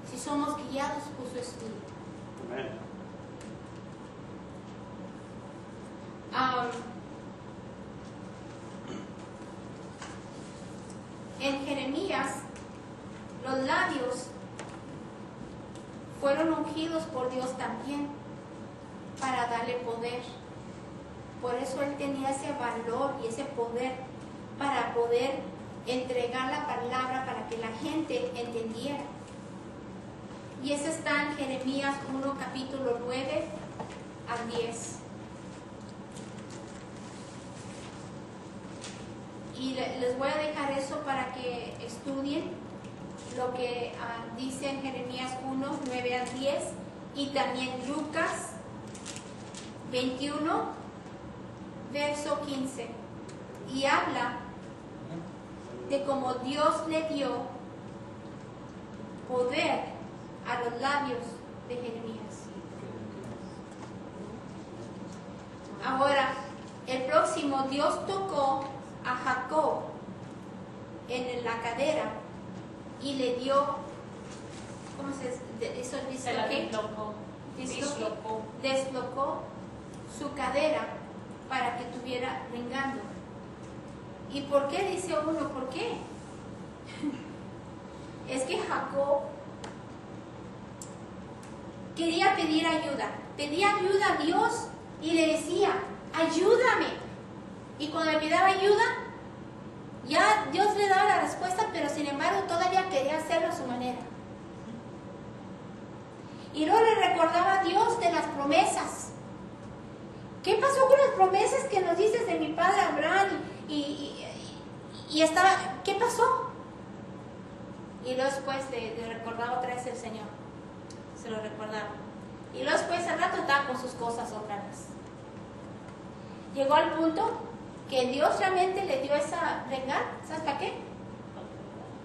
si somos guiados por su Espíritu. Amén. En Jeremías, los labios fueron ungidos por Dios también para darle poder. Por eso él tenía ese valor y ese poder para poder entregar la palabra para que la gente entendiera. Y eso está en Jeremías 1, capítulo 9 al 10. Y les voy a dejar eso para que estudien lo que dice en Jeremías 1, 9 al 10, y también Lucas 21, verso 15. Y habla de cómo Dios le dio poder a los labios de Jeremías. Ahora, el próximo, Dios tocó a Jacob en la cadera y le dio, ¿cómo se dice? Se la dislocó. Deslocó su cadera para que estuviera ringando. ¿Y por qué dice uno? ¿Por qué? Es que Jacob quería pedir ayuda. Pedía ayuda a Dios y le decía, ayúdame. Y cuando le pedía ayuda, ya Dios le daba la respuesta, pero sin embargo todavía quería hacerlo a su manera. Y luego le recordaba a Dios de las promesas. ¿Qué pasó con las promesas que nos dices de mi padre Abraham? Y estaba, ¿qué pasó? Y luego después le recordaba otra vez el Señor. Se lo recordaba. Y luego después al rato estaba con sus cosas otra vez. Llegó al punto que Dios realmente le dio esa venganza. ¿Sabes para qué?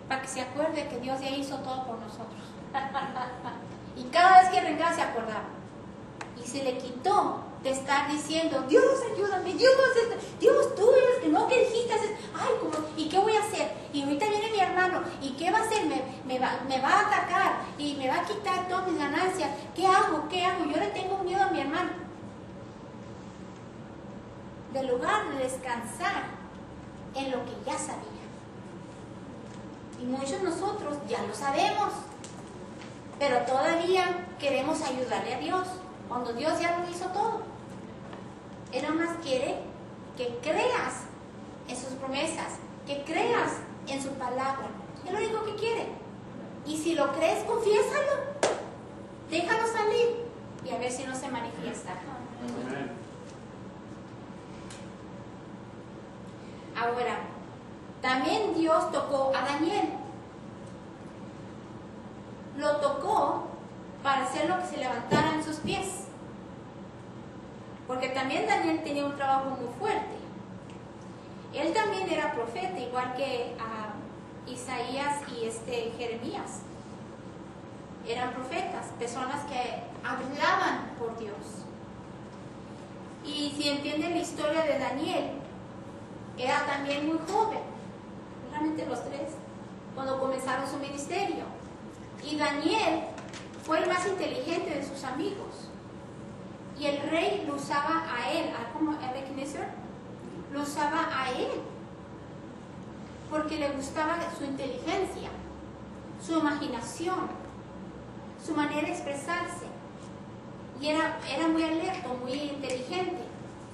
Para que se acuerde que Dios ya hizo todo por nosotros. Y cada vez que rengaba se acordaba. Y se le quitó de estar diciendo, Dios ayúdame, Dios tú eres que no, que dijiste, ay, ¿y qué voy a hacer? Y ahorita viene mi hermano, ¿y qué va a hacer? Me va a atacar y me va a quitar todas mis ganancias. ¿Qué hago? Yo le tengo miedo a mi hermano. En lugar de descansar en lo que ya sabía. Y muchos de nosotros ya lo sabemos, pero todavía queremos ayudarle a Dios, cuando Dios ya lo hizo todo. Él nomás quiere que creas en sus promesas, que creas en su palabra. Es lo único que quiere. Y si lo crees, confiésalo. Déjalo salir y a ver si no se manifiesta. Amén. Ahora, también Dios tocó a Daniel. Lo tocó para hacerlo que se levantara en sus pies. Porque también Daniel tenía un trabajo muy fuerte. Él también era profeta, igual que Isaías y Jeremías. Eran profetas, personas que hablaban por Dios. Y si entienden la historia de Daniel, era también muy joven, realmente los tres, cuando comenzaron su ministerio. Y Daniel fue el más inteligente de sus amigos. Y el rey lo usaba a él, como Nebuchadnezzar, lo usaba a él, porque le gustaba su inteligencia, su imaginación, su manera de expresarse. Y era muy alerta, muy inteligente.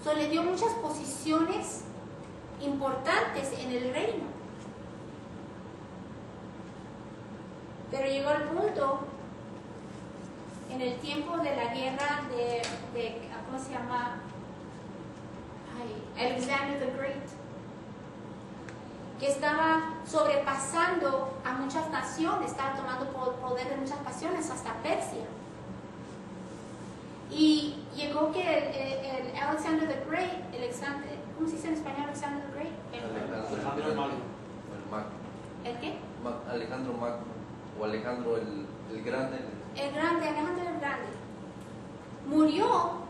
So, le dio muchas posiciones importantes en el reino. Pero llegó el punto, en el tiempo de la guerra de ¿cómo se llama? Alexander the Great, que estaba sobrepasando a muchas naciones, estaba tomando poder de muchas naciones, hasta Persia. Y llegó que el Alexander the Great, ¿cómo se dice en español Alexander the Great? Alejandro el Magno. ¿El qué? Alejandro Magno, o Alejandro el Grande. Alejandro el Grande. Murió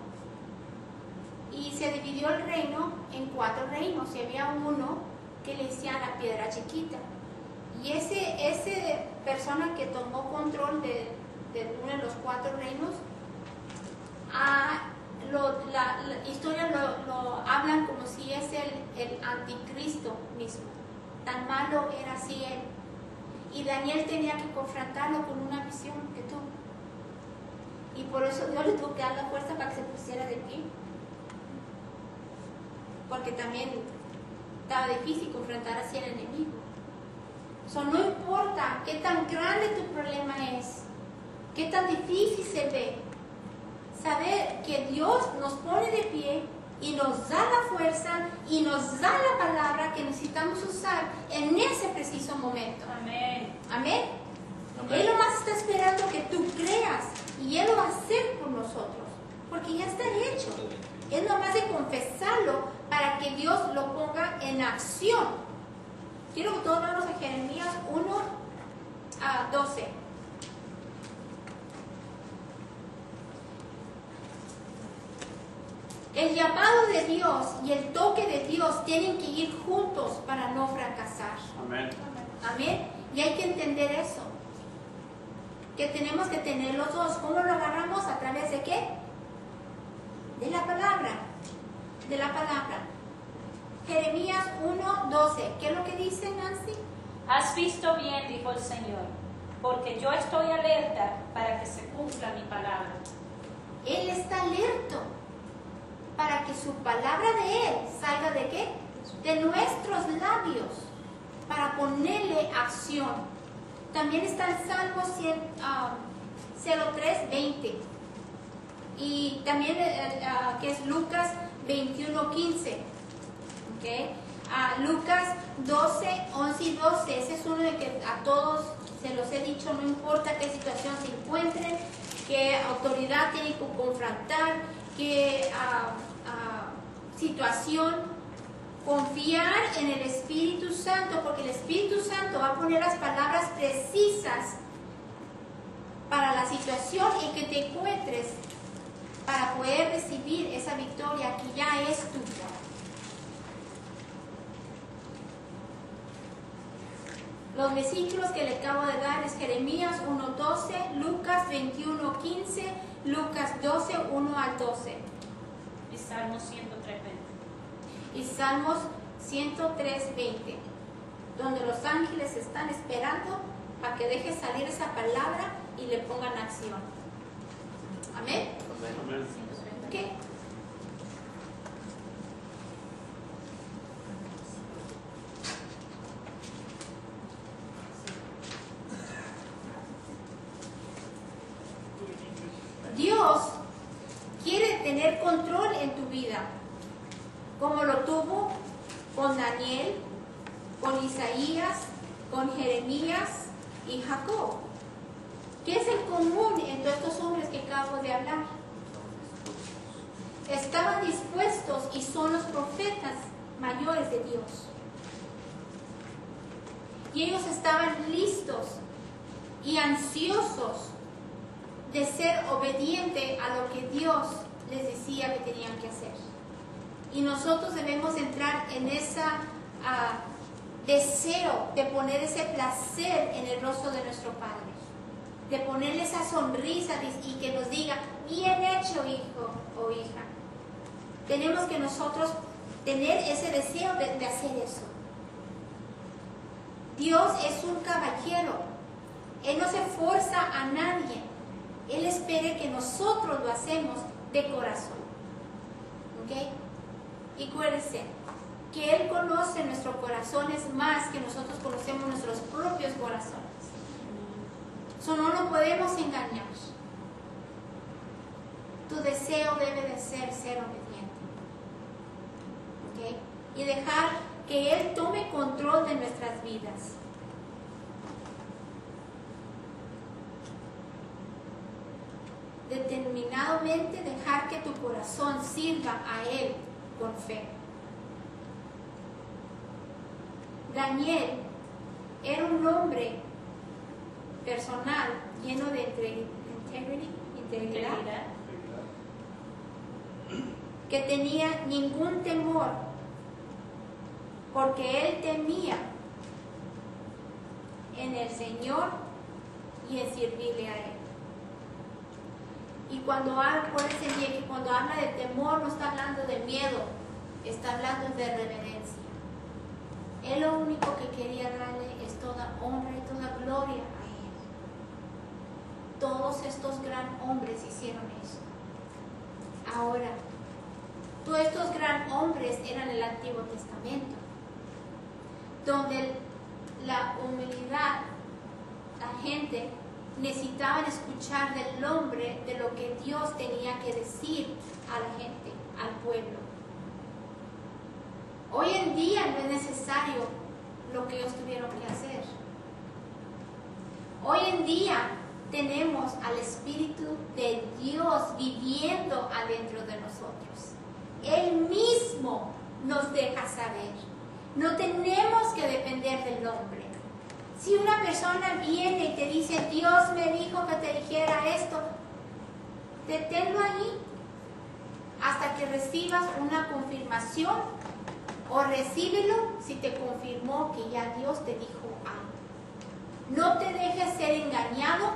y se dividió el reino en 4 reinos. Y había uno que le decían la piedra chiquita. Y ese persona que tomó control de uno de los 4 reinos, la historia lo hablan como si es el anticristo mismo. Tan malo era así él. Y Daniel tenía que confrontarlo con una visión que tuvo. Y por eso Dios le tuvo que dar la fuerza para que se pusiera de pie. Porque también estaba difícil confrontar así al enemigo. No importa qué tan grande tu problema es, qué tan difícil se ve, saber que Dios nos pone de pie y nos da la fuerza y nos da la palabra que necesitamos usar en ese preciso momento. Amén. Amén. Amén. Él nomás está esperando que tú creas y Él lo va a hacer por nosotros, porque ya está hecho. Es nomás de confesarlo para que Dios lo ponga en acción. Quiero que todos vamos a Jeremías 1:12. El llamado de Dios y el toque de Dios Dios tienen que ir juntos para no fracasar. Amén. Amén. Y hay que entender eso. Que tenemos que tener los dos. ¿Cómo lo agarramos? ¿A través de qué? De la palabra. De la palabra. Jeremías 1:12. ¿Qué es lo que dice, Nancy? Has visto bien, dijo el Señor, porque yo estoy alerta para que se cumpla mi palabra. Él está alerto para que su palabra de Él salga de qué? De nuestros labios, para ponerle acción. También está el Salmo 03:20 y también que es Lucas 21:15. ¿Okay? Lucas 12:11 y 12. Ese es uno de que a todos se los he dicho, no importa qué situación se encuentren, qué autoridad tienen que confrontar, qué situación, confiar en el Espíritu Santo, porque el Espíritu Santo va a poner las palabras precisas para la situación en que te encuentres, para poder recibir esa victoria que ya es tuya. Los versículos que le acabo de dar es Jeremías 1:12, Lucas 21:15, Lucas 12:1 al 12. Y Salmo 103:20. Y Salmos 103:20, donde los ángeles están esperando para que deje salir esa palabra y le pongan acción. Amén. Amén. ¿Qué? Dios quiere tener control en tu vida, como lo tuvo con Daniel, con Isaías, con Jeremías y Jacob. ¿Qué es el común entre estos hombres que acabo de hablar? Estaban dispuestos y son los profetas mayores de Dios. Y ellos estaban listos y ansiosos de ser obedientes a lo que Dios les decía que tenían que hacer. Y nosotros debemos entrar en ese deseo de poner ese placer en el rostro de nuestro Padre, de ponerle esa sonrisa y que nos diga, bien hecho, hijo o hija. Tenemos que nosotros tener ese deseo de hacer eso. Dios es un caballero. Él no se forza a nadie. Él espera que nosotros lo hacemos de corazón. ¿Ok? Y acuérdense que Él conoce nuestros corazones más que nosotros conocemos nuestros propios corazones. Eso no nos podemos engañar. Tu deseo debe de ser obediente. ¿Ok? Y dejar que Él tome control de nuestras vidas. Determinadamente dejar que tu corazón sirva a Él con fe. Daniel era un hombre personal lleno de integridad, que tenía ningún temor, porque él temía en el Señor y en servirle a Él. Y cuando acuérdense bien que cuando habla de temor no está hablando de miedo, está hablando de reverencia. Él lo único que quería darle es toda honra y toda gloria a Él. Todos estos gran hombres hicieron eso. Ahora, todos estos gran hombres eran el Antiguo Testamento, donde la humildad, la gente necesitaban escuchar del hombre de lo que Dios tenía que decir a la gente, al pueblo. Hoy en día no es necesario lo que ellos tuvieron que hacer. Hoy en día tenemos al Espíritu de Dios viviendo adentro de nosotros. Él mismo nos deja saber. No tenemos que depender del hombre. Si una persona viene y te dice, Dios me dijo que te dijera esto, deténlo ahí hasta que recibas una confirmación o recíbelo si te confirmó que ya Dios te dijo algo. No te dejes ser engañado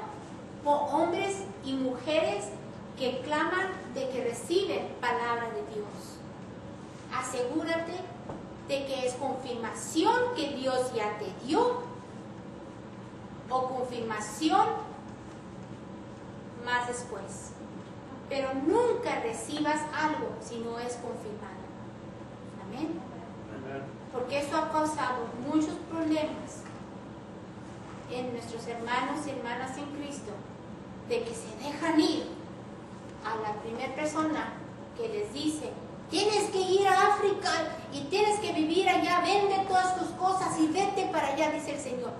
por hombres y mujeres que claman de que reciben palabra de Dios. Asegúrate de que es confirmación que Dios ya te dio o confirmación más después. Pero nunca recibas algo si no es confirmado. Amén. Porque eso ha causado muchos problemas en nuestros hermanos y hermanas en Cristo, de que se dejan ir a la primera persona que les dice: tienes que ir a África y tienes que vivir allá, vende todas tus cosas y vete para allá, dice el Señor.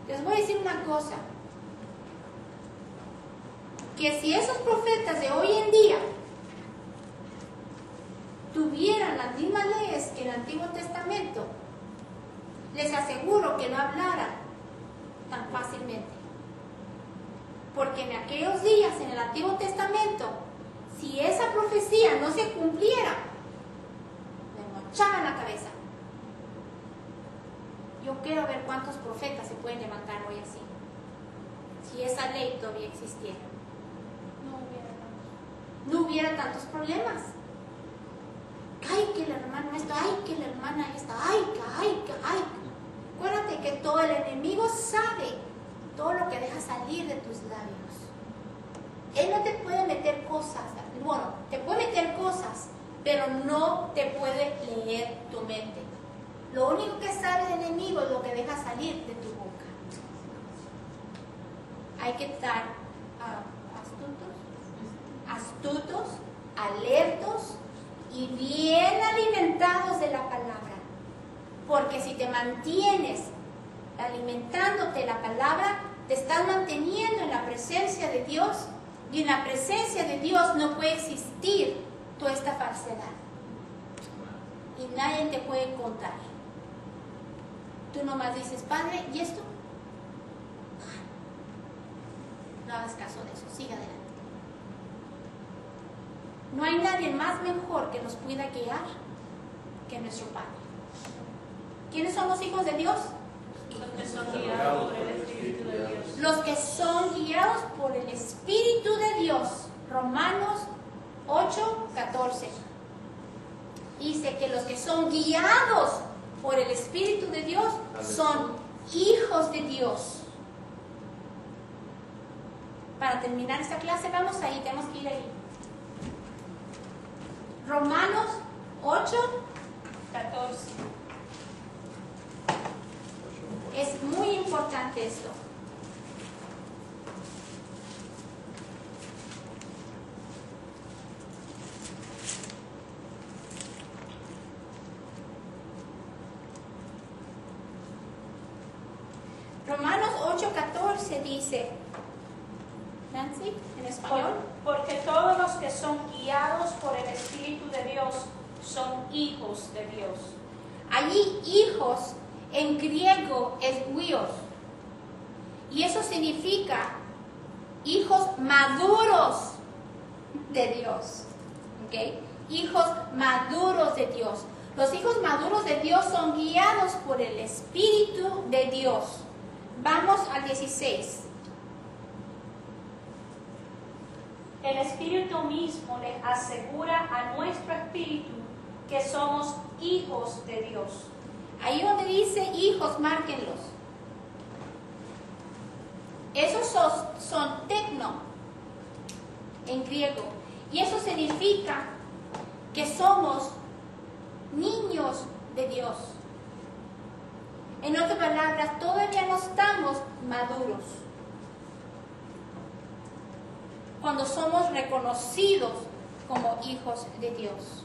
Les voy a decir una cosa, que si esos profetas de hoy en día tuvieran las mismas leyes que el Antiguo Testamento, les aseguro que no hablaran tan fácilmente. Porque en aquellos días, en el Antiguo Testamento, si esa profecía no se cumpliera, le mochaban la cabeza. Yo quiero ver cuántos profetas se pueden levantar hoy así, si esa ley todavía existiera. No hubiera tantos problemas. Ay, que el hermano esto, ay, que la hermana esta, ay. Acuérdate que todo el enemigo sabe todo lo que deja salir de tus labios. Él no te puede meter cosas, bueno, te puede meter cosas, pero no te puede leer tu mente. Lo único que sabe el enemigo es lo que deja salir de tu boca. Hay que estar astutos, alertos y bien alimentados de la palabra. Porque si te mantienes alimentándote la palabra, te estás manteniendo en la presencia de Dios, y en la presencia de Dios no puede existir toda esta falsedad. Y nadie te puede contar. Tú nomás dices: Padre, ¿y esto? No hagas caso de eso, sigue adelante. No hay nadie más mejor que nos pueda guiar que nuestro Padre. ¿Quiénes son los hijos de Dios? Los que son guiados por el Espíritu de Dios. Los que son guiados por el Espíritu de Dios. Romanos 8:14. Dice que los que son guiados por el Espíritu de Dios son hijos de Dios. Para terminar esta clase, vamos ahí, tenemos que ir ahí. Romanos 8:14. Es muy importante esto. Romanos 8:14 dice, Nancy, en español. Porque todos los que son guiados por el Espíritu de Dios son hijos de Dios. Allí hijos en griego es huios, y eso significa hijos maduros de Dios. ¿Okay? Hijos maduros de Dios. Los hijos maduros de Dios son guiados por el Espíritu de Dios. Vamos al 16. El Espíritu mismo le asegura a nuestro espíritu que somos hijos de Dios. Ahí donde dice hijos, márquenlos. Esos son tecno en griego. Y eso significa que somos niños de Dios. En otras palabras, todavía no estamos maduros. Cuando somos reconocidos como hijos de Dios.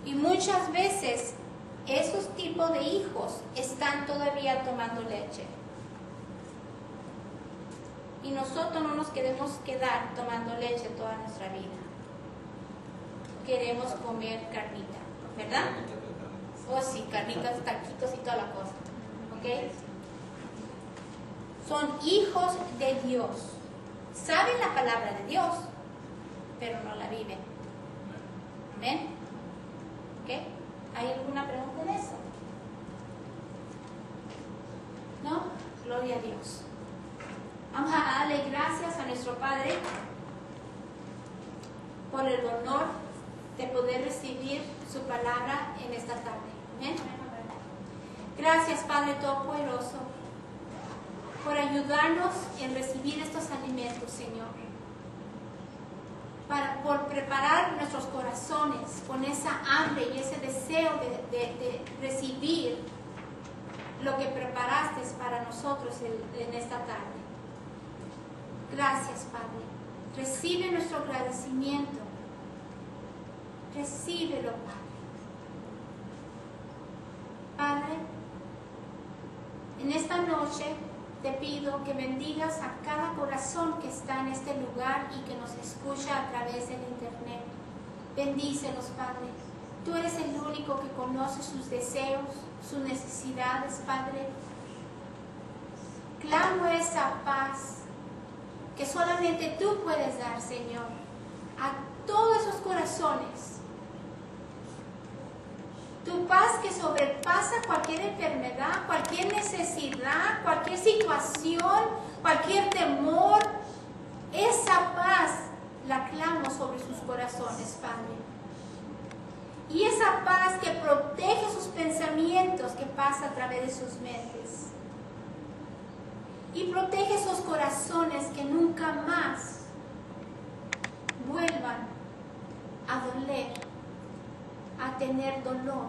Y muchas veces esos tipos de hijos están todavía tomando leche. Y nosotros no nos queremos quedar tomando leche toda nuestra vida. Queremos comer carnita, ¿verdad? Oh sí, carnitas, taquitos y toda la cosa. ¿Ok? Son hijos de Dios. Saben la palabra de Dios, pero no la viven. Amén. ¿Ok? ¿Hay alguna pregunta en eso? ¿No? Gloria a Dios. Vamos a darle gracias a nuestro Padre por el honor de poder recibir su palabra en esta tarde. ¿Amén? Gracias, Padre Todopoderoso, por ayudarnos en recibir estos alimentos, Señor. Por preparar nuestros corazones con esa hambre y ese deseo de recibir lo que preparaste para nosotros en esta tarde. Gracias, Padre. Recibe nuestro agradecimiento. Recíbelo, Padre. Padre, en esta noche te pido que bendigas a cada corazón que está en este lugar y que nos escucha a través del internet. Bendícelos, Padre. Tú eres el único que conoce sus deseos, sus necesidades, Padre. Clamo esa paz que solamente tú puedes dar, Señor, a todos esos corazones. Tu paz que sobrepasa cualquier enfermedad, cualquier necesidad, cualquier situación, cualquier temor. Esa paz la clamo sobre sus corazones, Padre. Y esa paz que protege sus pensamientos, que pasa a través de sus mentes. Y protege esos corazones que nunca más vuelvan a doler, a tener dolor,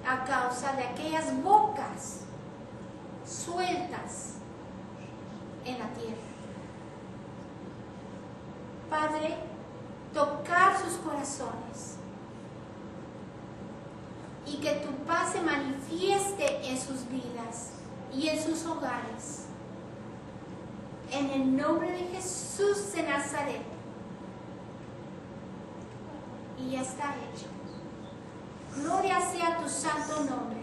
a causa de aquellas bocas sueltas en la tierra. Padre, tocar sus corazones y que tu paz se manifieste en sus vidas y en sus hogares. En el nombre de Jesús de Nazaret. Y ya está hecho. Gloria sea tu santo nombre,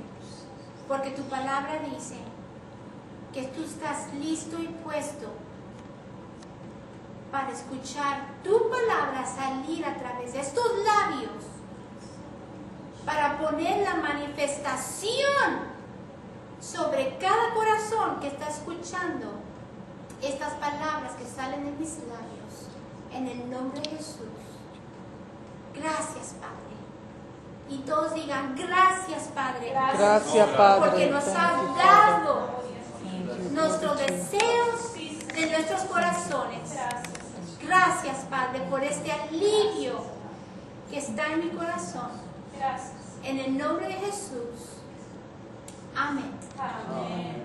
porque tu palabra dice que tú estás listo y puesto para escuchar tu palabra salir a través de estos labios, para poner la manifestación sobre cada corazón que está escuchando estas palabras que salen de mis labios, en el nombre de Jesús. Gracias, Padre. Y todos digan, gracias, Padre. Gracias, Padre. Porque nos has dado nuestros deseos de nuestros corazones. Gracias, Padre, por este alivio que está en mi corazón. Gracias. En el nombre de Jesús. Amén. Amén.